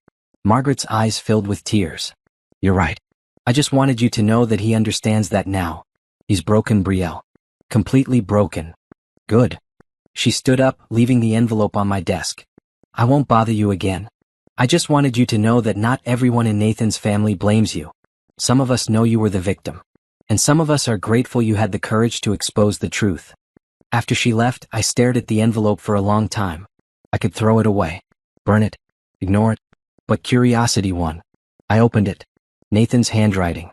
Margaret's eyes filled with tears. You're right. I just wanted you to know that he understands that now. He's broken, Brielle. Completely broken. Good. She stood up, leaving the envelope on my desk. I won't bother you again. I just wanted you to know that not everyone in Nathan's family blames you. Some of us know you were the victim. And some of us are grateful you had the courage to expose the truth. After she left, I stared at the envelope for a long time. I could throw it away, burn it, ignore it, but curiosity won. I opened it. Nathan's handwriting.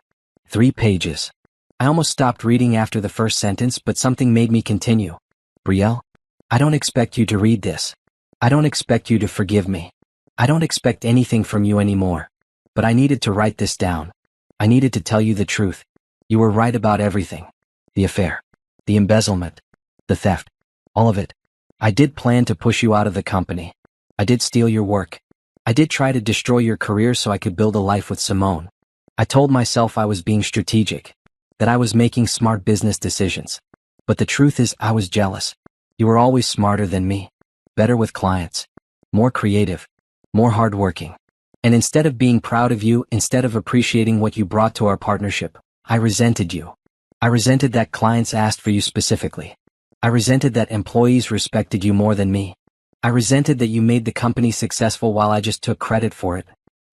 3 pages. I almost stopped reading after the first sentence, but something made me continue. Brielle, I don't expect you to read this. I don't expect you to forgive me. I don't expect anything from you anymore. But I needed to write this down. I needed to tell you the truth. You were right about everything. The affair. The embezzlement. The theft. All of it. I did plan to push you out of the company. I did steal your work. I did try to destroy your career so I could build a life with Simone. I told myself I was being strategic, that I was making smart business decisions. But the truth is I was jealous. You were always smarter than me, better with clients, more creative, more hardworking. And instead of being proud of you, instead of appreciating what you brought to our partnership, I resented you. I resented that clients asked for you specifically. I resented that employees respected you more than me. I resented that you made the company successful while I just took credit for it.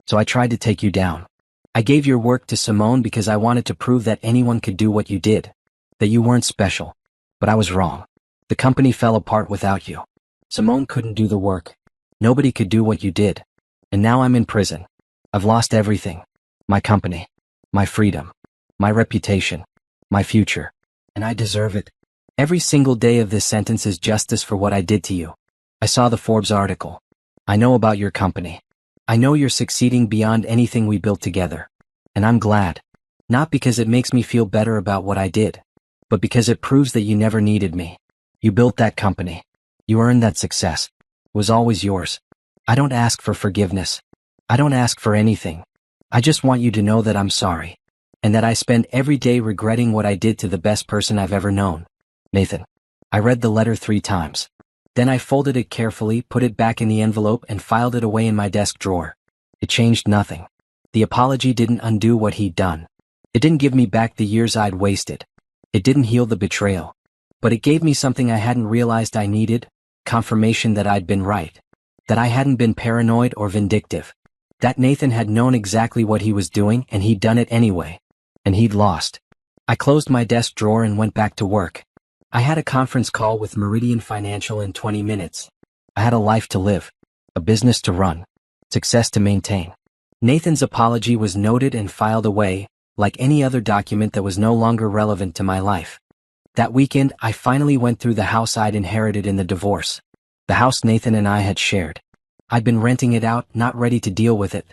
So I tried to take you down. I gave your work to Simone because I wanted to prove that anyone could do what you did, that you weren't special. But I was wrong. The company fell apart without you. Simone couldn't do the work. Nobody could do what you did. And now I'm in prison. I've lost everything. My company, my freedom, my reputation, my future. And I deserve it. Every single day of this sentence is justice for what I did to you. I saw the Forbes article. I know about your company. I know you're succeeding beyond anything we built together. And I'm glad. Not because it makes me feel better about what I did, but because it proves that you never needed me. You built that company. You earned that success. It was always yours. I don't ask for forgiveness. I don't ask for anything. I just want you to know that I'm sorry. And that I spend every day regretting what I did to the best person I've ever known. Nathan. I read the letter 3 times. Then I folded it carefully, put it back in the envelope, and filed it away in my desk drawer. It changed nothing. The apology didn't undo what he'd done. It didn't give me back the years I'd wasted. It didn't heal the betrayal. But it gave me something I hadn't realized I needed, confirmation that I'd been right. That I hadn't been paranoid or vindictive. That Nathan had known exactly what he was doing and he'd done it anyway. And he'd lost. I closed my desk drawer and went back to work. I had a conference call with Meridian Financial in 20 minutes. I had a life to live, a business to run, success to maintain. Nathan's apology was noted and filed away, like any other document that was no longer relevant to my life. That weekend, I finally went through the house I'd inherited in the divorce. The house Nathan and I had shared. I'd been renting it out, not ready to deal with it.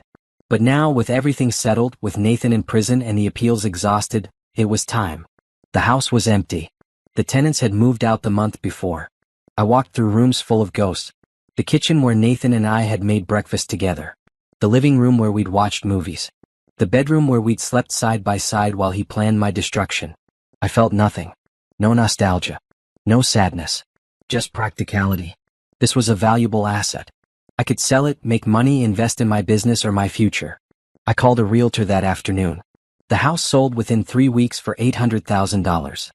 But now, with everything settled, with Nathan in prison and the appeals exhausted, it was time. The house was empty. The tenants had moved out the month before. I walked through rooms full of ghosts. The kitchen where Nathan and I had made breakfast together. The living room where we'd watched movies. The bedroom where we'd slept side by side while he planned my destruction. I felt nothing. No nostalgia. No sadness. Just practicality. This was a valuable asset. I could sell it, make money, invest in my business or my future. I called a realtor that afternoon. The house sold within 3 weeks for $800,000.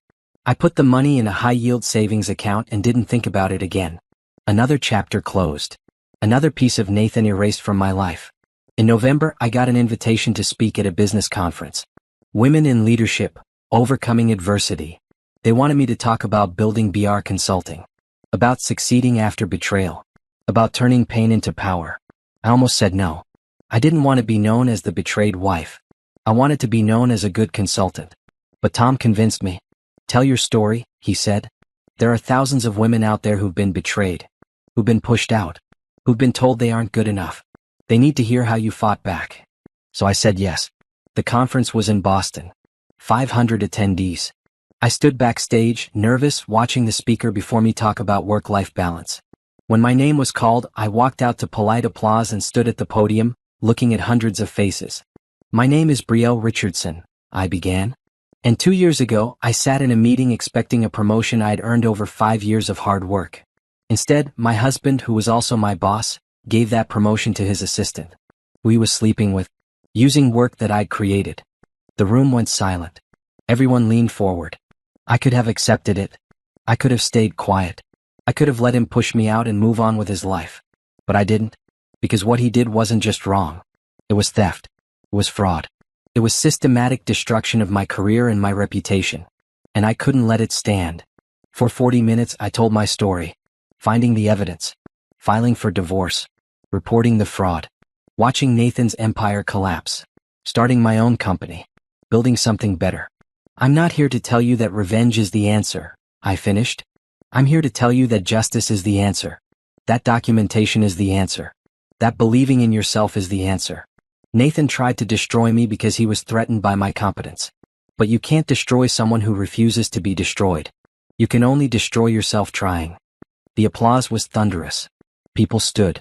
I put the money in a high-yield savings account and didn't think about it again. Another chapter closed. Another piece of Nathan erased from my life. In November, I got an invitation to speak at a business conference. Women in Leadership, Overcoming Adversity. They wanted me to talk about building BR consulting. About succeeding after betrayal. About turning pain into power. I almost said no. I didn't want to be known as the betrayed wife. I wanted to be known as a good consultant. But Tom convinced me. Tell your story, he said. There are thousands of women out there who've been betrayed, who've been pushed out, who've been told they aren't good enough. They need to hear how you fought back. So I said yes. The conference was in Boston. 500 attendees. I stood backstage, nervous, watching the speaker before me talk about work-life balance. When my name was called, I walked out to polite applause and stood at the podium, looking at hundreds of faces. "My name is Brielle Richardson," I began. "And 2 years ago, I sat in a meeting expecting a promotion I'd earned over 5 years of hard work. Instead, my husband, who was also my boss, gave that promotion to his assistant. We was sleeping with, using work that I'd created." The room went silent. Everyone leaned forward. I could have accepted it. I could have stayed quiet. I could have let him push me out and move on with his life. But I didn't. Because what he did wasn't just wrong. It was theft. It was fraud. It was systematic destruction of my career and my reputation. And I couldn't let it stand. For 40 minutes I told my story. Finding the evidence. Filing for divorce. Reporting the fraud. Watching Nathan's empire collapse. Starting my own company. Building something better. "I'm not here to tell you that revenge is the answer," I finished. "I'm here to tell you that justice is the answer. That documentation is the answer. That believing in yourself is the answer. Nathan tried to destroy me because he was threatened by my competence. But you can't destroy someone who refuses to be destroyed. You can only destroy yourself trying." The applause was thunderous. People stood.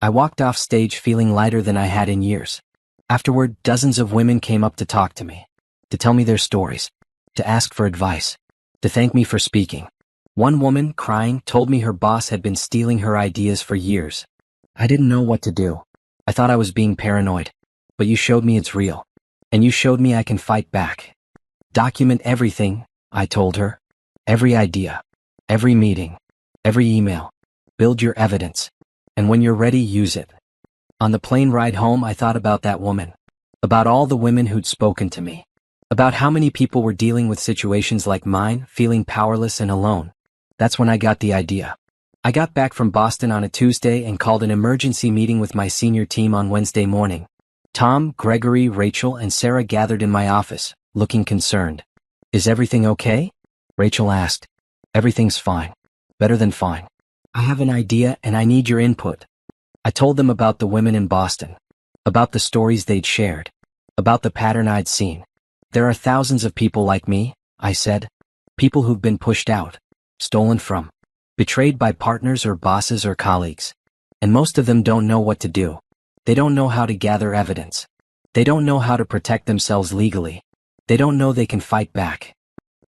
I walked off stage feeling lighter than I had in years. Afterward, dozens of women came up to talk to me. To tell me their stories. To ask for advice. To thank me for speaking. One woman, crying, told me her boss had been stealing her ideas for years. I didn't know what to do. I thought I was being paranoid. But you showed me it's real. And you showed me I can fight back. "Document everything," I told her. "Every idea. Every meeting. Every email. Build your evidence. And when you're ready, use it." On the plane ride home, I thought about that woman. About all the women who'd spoken to me. About how many people were dealing with situations like mine, feeling powerless and alone. That's when I got the idea. I got back from Boston on a Tuesday and called an emergency meeting with my senior team on Wednesday morning. Tom, Gregory, Rachel, and Sarah gathered in my office, looking concerned. "Is everything okay?" Rachel asked. "Everything's fine. Better than fine. I have an idea and I need your input." I told them about the women in Boston. About the stories they'd shared. About the pattern I'd seen. "There are thousands of people like me," I said. "People who've been pushed out, stolen from, betrayed by partners or bosses or colleagues. And most of them don't know what to do. They don't know how to gather evidence. They don't know how to protect themselves legally. They don't know they can fight back."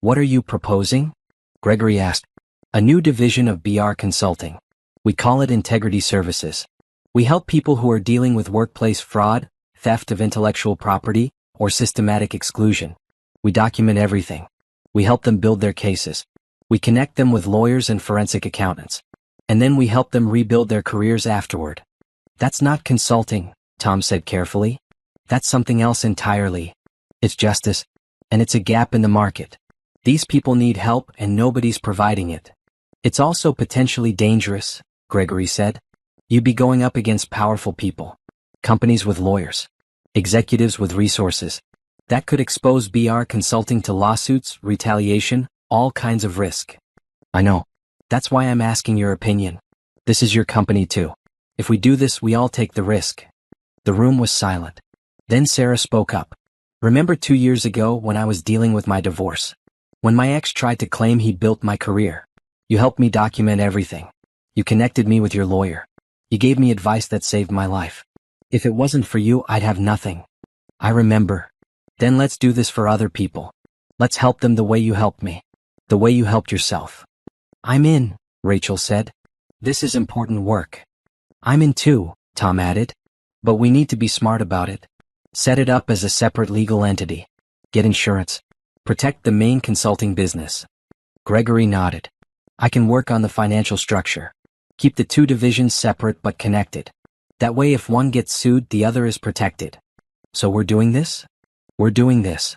"What are you proposing?" Gregory asked. "A new division of BR Consulting. We call it Integrity Services. We help people who are dealing with workplace fraud, theft of intellectual property, or systematic exclusion. We document everything. We help them build their cases. We connect them with lawyers and forensic accountants. And then we help them rebuild their careers afterward." "That's not consulting," Tom said carefully. "That's something else entirely. It's justice. And it's a gap in the market. These people need help and nobody's providing it." "It's also potentially dangerous," Gregory said. "You'd be going up against powerful people. Companies with lawyers. Executives with resources. That could expose BR Consulting to lawsuits, retaliation, all kinds of risk." "I know. That's why I'm asking your opinion. This is your company too. If we do this, we all take the risk." The room was silent. Then Sarah spoke up. "Remember 2 years ago when I was dealing with my divorce? When my ex tried to claim he built my career? You helped me document everything. You connected me with your lawyer. You gave me advice that saved my life. If it wasn't for you, I'd have nothing. I remember. Then let's do this for other people. Let's help them the way you helped me. The way you helped yourself." "I'm in," Rachel said. "This is important work." "I'm in too," Tom added. "But we need to be smart about it. Set it up as a separate legal entity. Get insurance. Protect the main consulting business." Gregory nodded. "I can work on the financial structure. Keep the two divisions separate but connected. That way if one gets sued, the other is protected." "So we're doing this?" "We're doing this.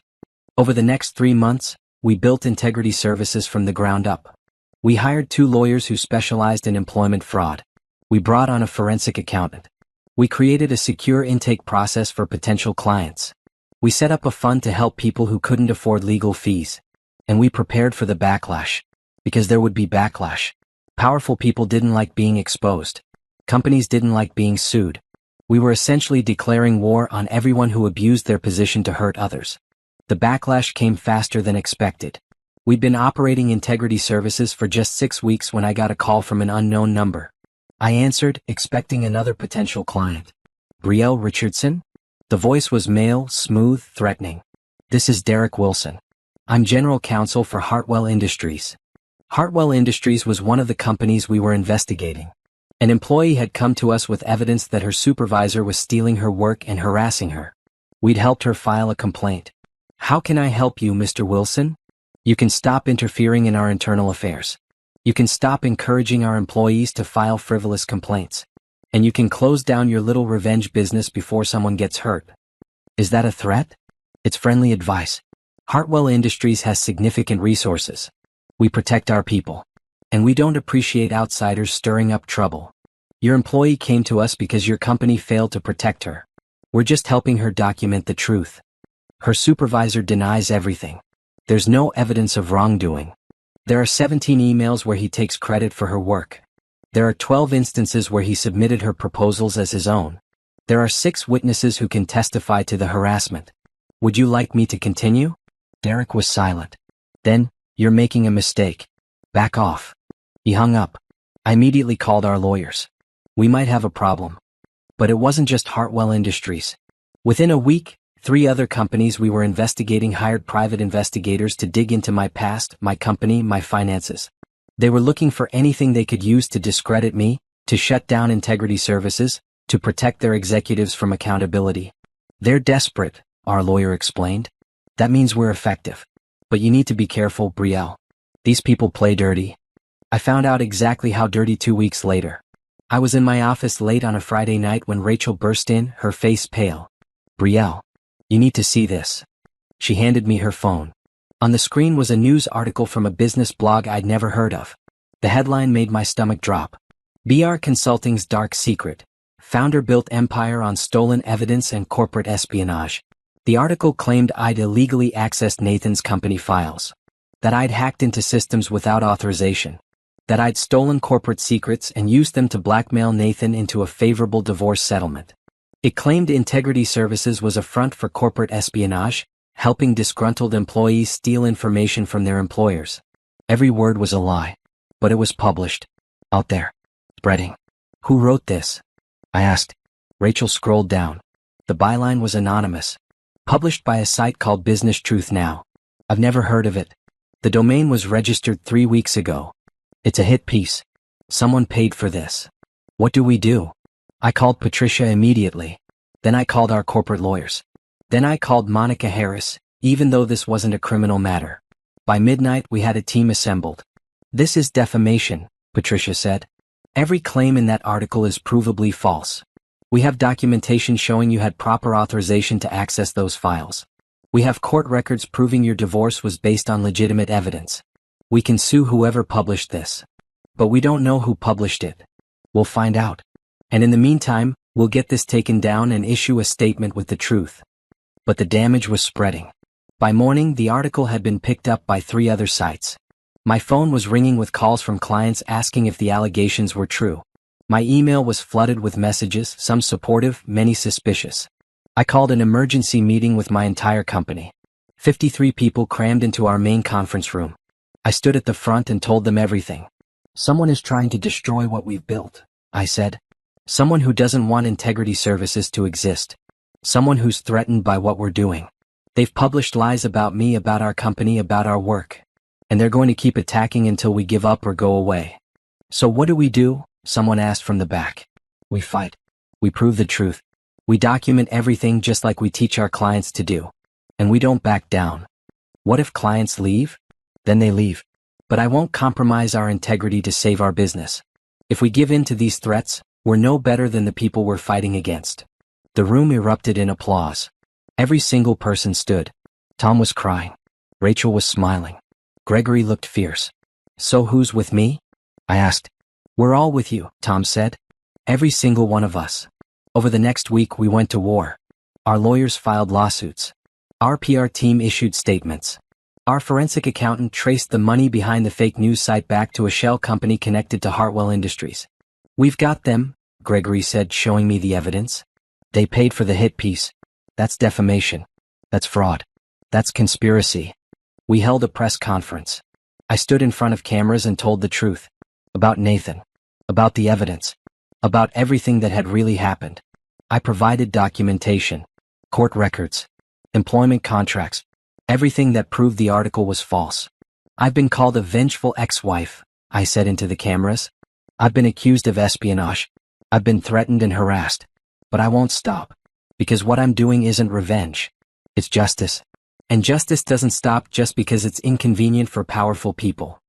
Over the next 3 months, we built Integrity Services from the ground up. We hired 2 lawyers who specialized in employment fraud. We brought on a forensic accountant. We created a secure intake process for potential clients. We set up a fund to help people who couldn't afford legal fees. And we prepared for the backlash. Because there would be backlash. Powerful people didn't like being exposed. Companies didn't like being sued. We were essentially declaring war on everyone who abused their position to hurt others. The backlash came faster than expected. We'd been operating Integrity Services for just 6 weeks when I got a call from an unknown number. I answered, expecting another potential client. Brielle Richardson? The voice was male, smooth, threatening. This is Derek Wilson. I'm General Counsel for Hartwell Industries. Hartwell Industries was one of the companies we were investigating. An employee had come to us with evidence that her supervisor was stealing her work and harassing her. We'd helped her file a complaint. How can I help you, Mr. Wilson? You can stop interfering in our internal affairs. You can stop encouraging our employees to file frivolous complaints. And you can close down your little revenge business before someone gets hurt. Is that a threat? It's friendly advice. Hartwell Industries has significant resources. We protect our people. And we don't appreciate outsiders stirring up trouble. Your employee came to us because your company failed to protect her. We're just helping her document the truth. Her supervisor denies everything. There's no evidence of wrongdoing. There are 17 emails where he takes credit for her work. There are 12 instances where he submitted her proposals as his own. There are 6 witnesses who can testify to the harassment. Would you like me to continue? Derek was silent. Then, you're making a mistake. Back off. He hung up. I immediately called our lawyers. We might have a problem. But it wasn't just Hartwell Industries. Within a week, 3 other companies we were investigating hired private investigators to dig into my past, my company, my finances. They were looking for anything they could use to discredit me, to shut down Integrity Services, to protect their executives from accountability. They're desperate, our lawyer explained. That means we're effective. But you need to be careful, Brielle. These people play dirty. I found out exactly how dirty 2 weeks later. I was in my office late on a Friday night when Rachel burst in, her face pale. Brielle, you need to see this. She handed me her phone. On the screen was a news article from a business blog I'd never heard of. The headline made my stomach drop. BR Consulting's dark secret. Founder built empire on stolen evidence and corporate espionage. The article claimed I'd illegally accessed Nathan's company files. That I'd hacked into systems without authorization. That I'd stolen corporate secrets and used them to blackmail Nathan into a favorable divorce settlement. It claimed Integrity Services was a front for corporate espionage, helping disgruntled employees steal information from their employers. Every word was a lie. But it was published. Out there. Spreading. Who wrote this? I asked. Rachel scrolled down. The byline was anonymous. Published by a site called Business Truth Now. I've never heard of it. The domain was registered 3 weeks ago. It's a hit piece. Someone paid for this. What do we do? I called Patricia immediately. Then I called our corporate lawyers. Then I called Monica Harris, even though this wasn't a criminal matter. By midnight we had a team assembled. This is defamation, Patricia said. Every claim in that article is provably false. We have documentation showing you had proper authorization to access those files. We have court records proving your divorce was based on legitimate evidence. We can sue whoever published this. But we don't know who published it. We'll find out. And in the meantime, we'll get this taken down and issue a statement with the truth. But the damage was spreading. By morning, the article had been picked up by 3 other sites. My phone was ringing with calls from clients asking if the allegations were true. My email was flooded with messages, some supportive, many suspicious. I called an emergency meeting with my entire company. 53 people crammed into our main conference room. I stood at the front and told them everything. Someone is trying to destroy what we've built, I said. Someone who doesn't want Integrity Services to exist. Someone who's threatened by what we're doing. They've published lies about me, about our company, about our work. And they're going to keep attacking until we give up or go away. So what do? Someone asked from the back. We fight. We prove the truth. We document everything just like we teach our clients to do. And we don't back down. What if clients leave? Then they leave. But I won't compromise our integrity to save our business. If we give in to these threats, we're no better than the people we're fighting against. The room erupted in applause. Every single person stood. Tom was crying. Rachel was smiling. Gregory looked fierce. So who's with me? I asked. We're all with you, Tom said. Every single one of us. Over the next week we went to war. Our lawyers filed lawsuits. Our PR team issued statements. Our forensic accountant traced the money behind the fake news site back to a shell company connected to Hartwell Industries. We've got them, Gregory said, showing me the evidence. They paid for the hit piece. That's defamation. That's fraud. That's conspiracy. We held a press conference. I stood in front of cameras and told the truth. About Nathan. About the evidence. About everything that had really happened. I provided documentation. Court records. Employment contracts. Everything that proved the article was false. I've been called a vengeful ex-wife, I said into the cameras. I've been accused of espionage. I've been threatened and harassed. But I won't stop. Because what I'm doing isn't revenge. It's justice. And justice doesn't stop just because it's inconvenient for powerful people.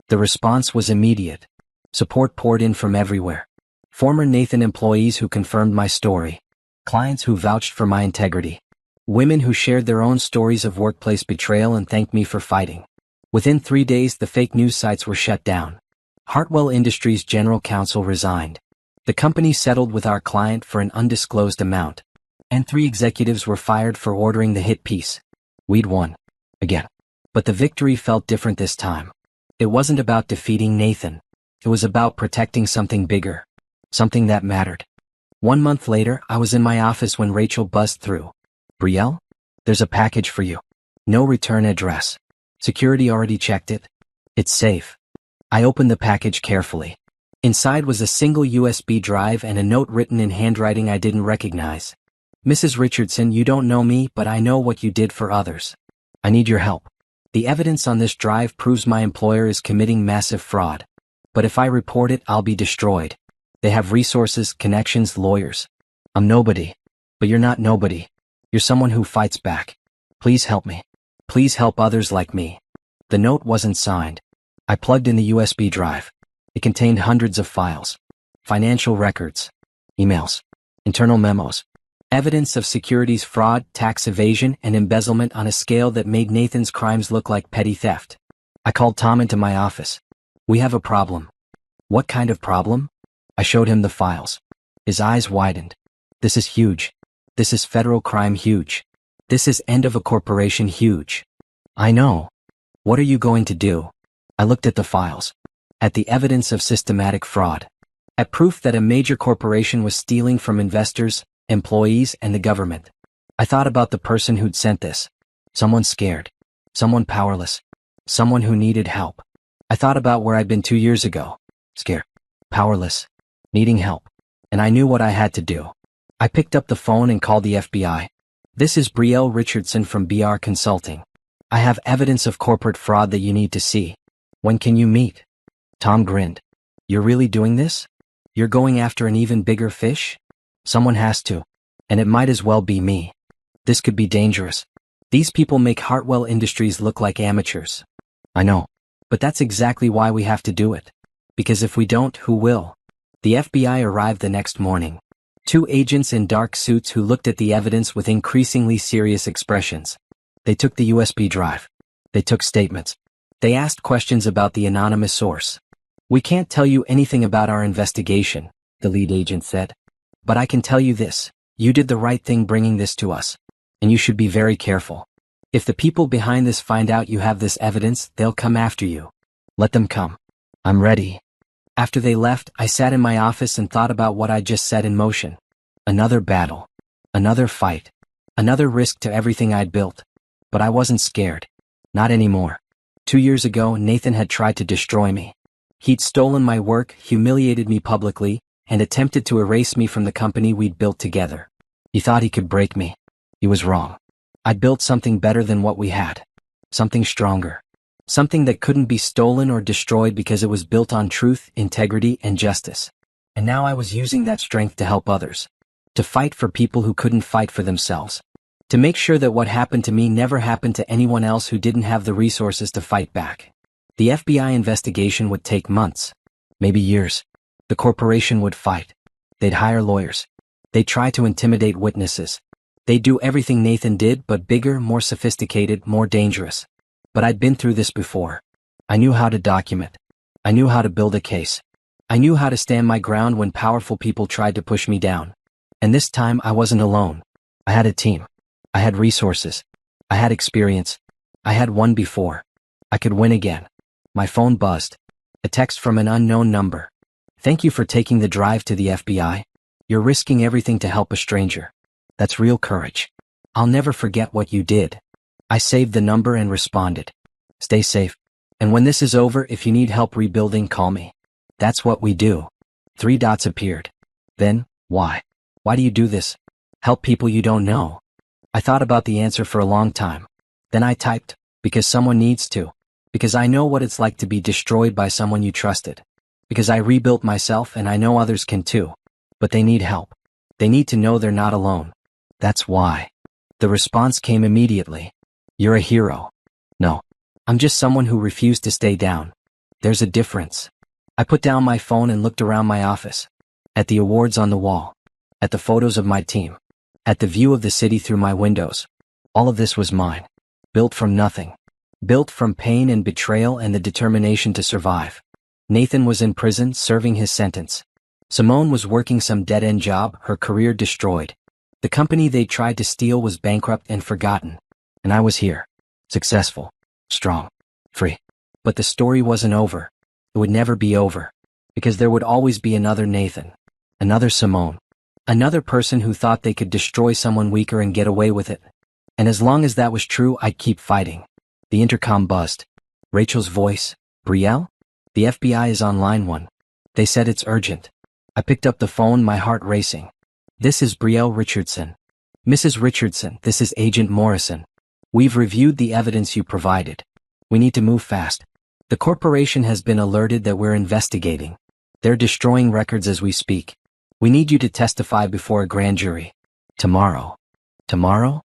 The response was immediate. Support poured in from everywhere. Former Nathan employees who confirmed my story. Clients who vouched for my integrity. Women who shared their own stories of workplace betrayal and thanked me for fighting. Within 3 days, the fake news sites were shut down. Hartwell Industries' general counsel resigned. The company settled with our client for an undisclosed amount. And 3 executives were fired for ordering the hit piece. We'd won. Again. But the victory felt different this time. It wasn't about defeating Nathan. It was about protecting something bigger. Something that mattered. 1 month later, I was in my office when Rachel buzzed through. Brielle? There's a package for you. No return address. Security already checked it. It's safe. I opened the package carefully. Inside was a single USB drive and a note written in handwriting I didn't recognize. Mrs. Richardson, you don't know me, but I know what you did for others. I need your help. The evidence on this drive proves my employer is committing massive fraud. But if I report it, I'll be destroyed. They have resources, connections, lawyers. I'm nobody. But you're not nobody. You're someone who fights back. Please help me. Please help others like me. The note wasn't signed. I plugged in the USB drive. It contained hundreds of files. Financial records. Emails. Internal memos. Evidence of securities fraud, tax evasion, and embezzlement on a scale that made Nathan's crimes look like petty theft. I called Tom into my office. We have a problem. What kind of problem? I showed him the files. His eyes widened. This is huge. This is federal crime huge. This is end of a corporation huge. I know. What are you going to do? I looked at the files. At the evidence of systematic fraud. At proof that a major corporation was stealing from investors, employees, and the government. I thought about the person who'd sent this. Someone scared. Someone powerless. Someone who needed help. I thought about where I'd been 2 years ago. Scared. Powerless. Needing help. And I knew what I had to do. I picked up the phone and called the FBI. This is Brielle Richardson from BR Consulting. I have evidence of corporate fraud that you need to see. When can you meet? Tom grinned. You're really doing this? You're going after an even bigger fish? Someone has to. And it might as well be me. This could be dangerous. These people make Hartwell Industries look like amateurs. I know. But that's exactly why we have to do it. Because if we don't, who will? The FBI arrived the next morning. 2 agents in dark suits who looked at the evidence with increasingly serious expressions. They took the USB drive. They took statements. They asked questions about the anonymous source. We can't tell you anything about our investigation, the lead agent said. But I can tell you this. You did the right thing bringing this to us. And you should be very careful. If the people behind this find out you have this evidence, they'll come after you. Let them come. I'm ready. After they left, I sat in my office and thought about what I just set in motion. Another battle. Another fight. Another risk to everything I'd built. But I wasn't scared. Not anymore. 2 years ago, Nathan had tried to destroy me. He'd stolen my work, humiliated me publicly, and attempted to erase me from the company we'd built together. He thought he could break me. He was wrong. I'd built something better than what we had. Something stronger. Something that couldn't be stolen or destroyed because it was built on truth, integrity, and justice. And now I was using that strength to help others. To fight for people who couldn't fight for themselves. To make sure that what happened to me never happened to anyone else who didn't have the resources to fight back. The FBI investigation would take months. Maybe years. The corporation would fight. They'd hire lawyers. They'd try to intimidate witnesses. They'd do everything Nathan did, but bigger, more sophisticated, more dangerous. But I'd been through this before. I knew how to document. I knew how to build a case. I knew how to stand my ground when powerful people tried to push me down. And this time I wasn't alone. I had a team. I had resources. I had experience. I had won before. I could win again. My phone buzzed. A text from an unknown number. Thank you for taking the drive to the FBI. You're risking everything to help a stranger. That's real courage. I'll never forget what you did. I saved the number and responded. Stay safe. And when this is over, if you need help rebuilding, call me. That's what we do. 3 dots appeared. Then, why? Why do you do this? Help people you don't know. I thought about the answer for a long time. Then I typed, because someone needs to. Because I know what it's like to be destroyed by someone you trusted. Because I rebuilt myself and I know others can too. But they need help. They need to know they're not alone. That's why. The response came immediately. You're a hero. No. I'm just someone who refused to stay down. There's a difference. I put down my phone and looked around my office. At the awards on the wall. At the photos of my team. At the view of the city through my windows. All of this was mine. Built from nothing. Built from pain and betrayal and the determination to survive. Nathan was in prison serving his sentence. Simone was working some dead-end job, her career destroyed. The company they tried to steal was bankrupt and forgotten. And I was here. Successful. Strong. Free. But the story wasn't over. It would never be over. Because there would always be another Nathan. Another Simone. Another person who thought they could destroy someone weaker and get away with it. And as long as that was true, I'd keep fighting. The intercom buzzed. Rachel's voice. Brielle? The FBI is on line 1. They said it's urgent. I picked up the phone, my heart racing. This is Brielle Richardson. Mrs. Richardson, this is Agent Morrison. We've reviewed the evidence you provided. We need to move fast. The corporation has been alerted that we're investigating. They're destroying records as we speak. We need you to testify before a grand jury. Tomorrow. Tomorrow?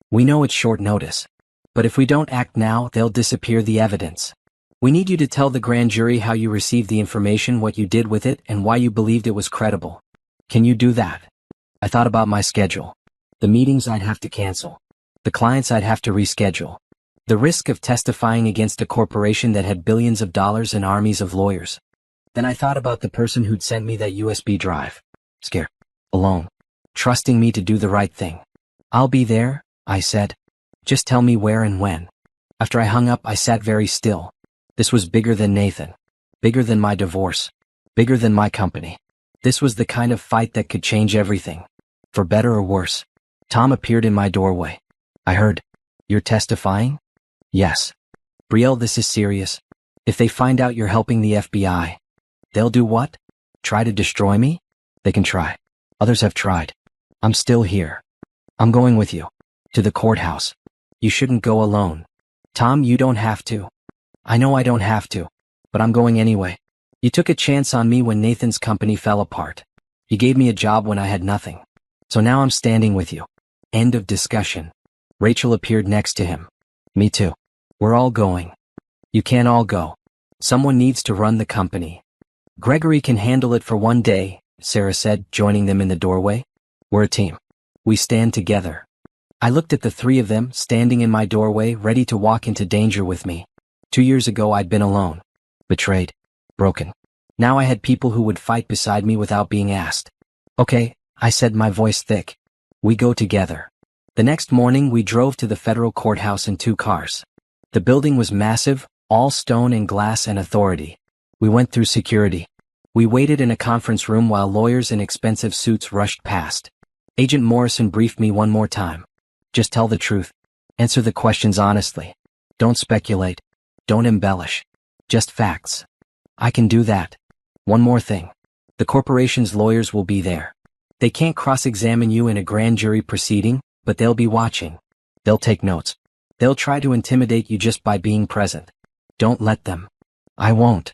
We know it's short notice. But if we don't act now, they'll disappear the evidence. We need you to tell the grand jury how you received the information, what you did with it, and why you believed it was credible. Can you do that? I thought about my schedule. The meetings I'd have to cancel. The clients I'd have to reschedule. The risk of testifying against a corporation that had billions of dollars and armies of lawyers. Then I thought about the person who'd sent me that USB drive. Scared. Alone. Trusting me to do the right thing. I'll be there, I said. Just tell me where and when. After I hung up, I sat very still. This was bigger than Nathan. Bigger than my divorce. Bigger than my company. This was the kind of fight that could change everything. For better or worse. Tom appeared in my doorway. I heard. You're testifying? Yes. Brielle, this is serious. If they find out you're helping the FBI, they'll do what? Try to destroy me? They can try. Others have tried. I'm still here. I'm going with you. To the courthouse. You shouldn't go alone. Tom, you don't have to. I know I don't have to. But I'm going anyway. You took a chance on me when Nathan's company fell apart. You gave me a job when I had nothing. So now I'm standing with you. End of discussion. Rachel appeared next to him. Me too. We're all going. You can't all go. Someone needs to run the company. Gregory can handle it for one day, Sarah said, joining them in the doorway. We're a team. We stand together. I looked at the 3 of them standing in my doorway, ready to walk into danger with me. 2 years ago I'd been alone. Betrayed. Broken. Now I had people who would fight beside me without being asked. Okay, I said, my voice thick. We go together. The next morning we drove to the federal courthouse in 2 cars. The building was massive, all stone and glass and authority. We went through security. We waited in a conference room while lawyers in expensive suits rushed past. Agent Morrison briefed me one more time. Just tell the truth. Answer the questions honestly. Don't speculate. Don't embellish. Just facts. I can do that. One more thing. The corporation's lawyers will be there. They can't cross-examine you in a grand jury proceeding, but they'll be watching. They'll take notes. They'll try to intimidate you just by being present. Don't let them. I won't.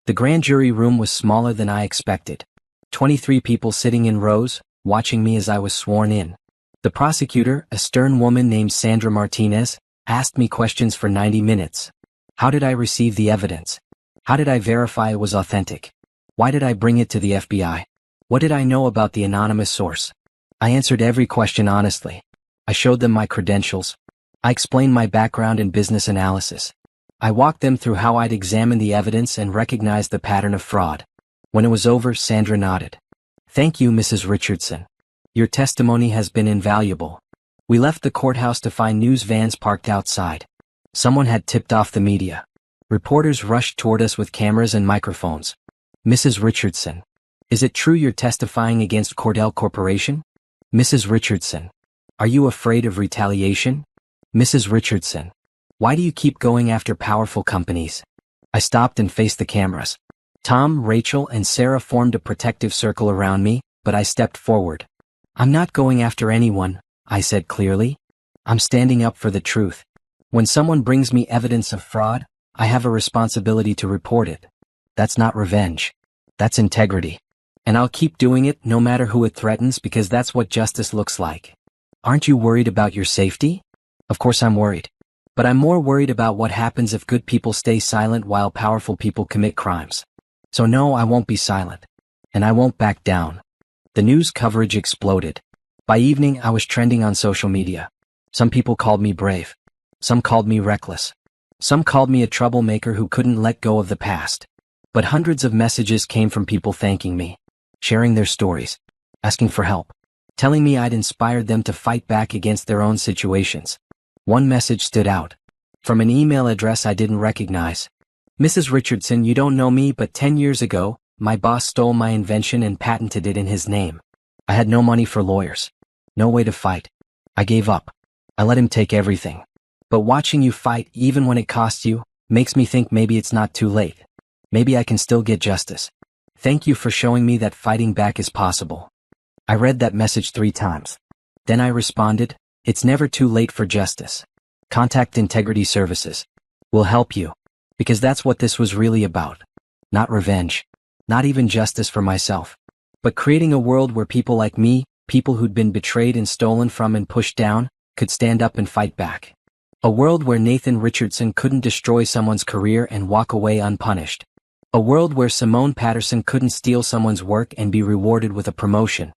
The grand jury room was smaller than I expected. 23 people sitting in rows, watching me as I was sworn in. The prosecutor, a stern woman named Sandra Martinez, asked me questions for 90 minutes. How did I receive the evidence? How did I verify it was authentic? Why did I bring it to the FBI? What did I know about the anonymous source? I answered every question honestly. I showed them my credentials. I explained my background in business analysis. I walked them through how I'd examined the evidence and recognized the pattern of fraud. When it was over, Sandra nodded. Thank you, Mrs. Richardson. Your testimony has been invaluable. We left the courthouse to find news vans parked outside. Someone had tipped off the media. Reporters rushed toward us with cameras and microphones. Mrs. Richardson. Is it true you're testifying against Cordell Corporation? Mrs. Richardson. Are you afraid of retaliation? Mrs. Richardson. Why do you keep going after powerful companies? I stopped and faced the cameras. Tom, Rachel, and Sarah formed a protective circle around me, but I stepped forward. I'm not going after anyone, I said clearly. I'm standing up for the truth. When someone brings me evidence of fraud, I have a responsibility to report it. That's not revenge. That's integrity. And I'll keep doing it no matter who it threatens because that's what justice looks like. Aren't you worried about your safety? Of course I'm worried. But I'm more worried about what happens if good people stay silent while powerful people commit crimes. So no, I won't be silent. And I won't back down. The news coverage exploded. By evening, I was trending on social media. Some people called me brave. Some called me reckless. Some called me a troublemaker who couldn't let go of the past. But hundreds of messages came from people thanking me, sharing their stories, asking for help, telling me I'd inspired them to fight back against their own situations. One message stood out. From an email address I didn't recognize. Mrs. Richardson, you don't know me, but 10 years ago, my boss stole my invention and patented it in his name. I had no money for lawyers. No way to fight. I gave up. I let him take everything. But watching you fight, even when it costs you, makes me think maybe it's not too late. Maybe I can still get justice. Thank you for showing me that fighting back is possible. I read that message 3 times. Then I responded, it's never too late for justice. Contact Integrity Services. We'll help you. Because that's what this was really about. Not revenge. Not even justice for myself. But creating a world where people like me, people who'd been betrayed and stolen from and pushed down, could stand up and fight back. A world where Nathan Richardson couldn't destroy someone's career and walk away unpunished. A world where Simone Patterson couldn't steal someone's work and be rewarded with a promotion.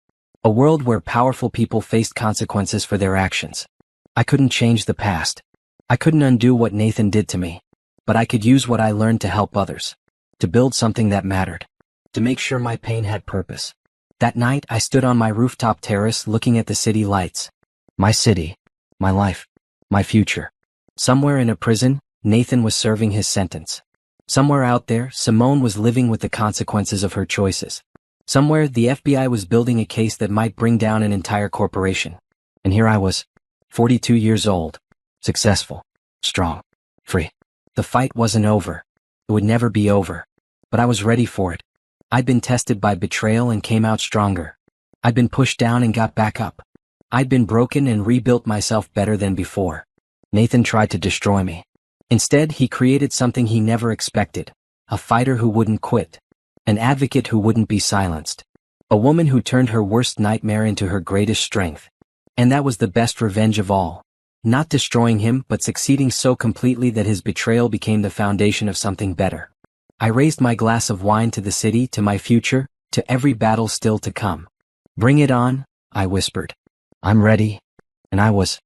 A world where powerful people faced consequences for their actions. I couldn't change the past. I couldn't undo what Nathan did to me. But I could use what I learned to help others. To build something that mattered. To make sure my pain had purpose. That night I stood on my rooftop terrace looking at the city lights. My city. My life. My future. Somewhere in a prison, Nathan was serving his sentence. Somewhere out there, Simone was living with the consequences of her choices. Somewhere, the FBI was building a case that might bring down an entire corporation. And here I was, 42 years old, successful, strong, free. The fight wasn't over. It would never be over. But I was ready for it. I'd been tested by betrayal and came out stronger. I'd been pushed down and got back up. I'd been broken and rebuilt myself better than before. Nathan tried to destroy me. Instead, he created something he never expected. A fighter who wouldn't quit. An advocate who wouldn't be silenced. A woman who turned her worst nightmare into her greatest strength. And that was the best revenge of all. Not destroying him, but succeeding so completely that his betrayal became the foundation of something better. I raised my glass of wine to the city, to my future, to every battle still to come. Bring it on, I whispered. I'm ready. And I was.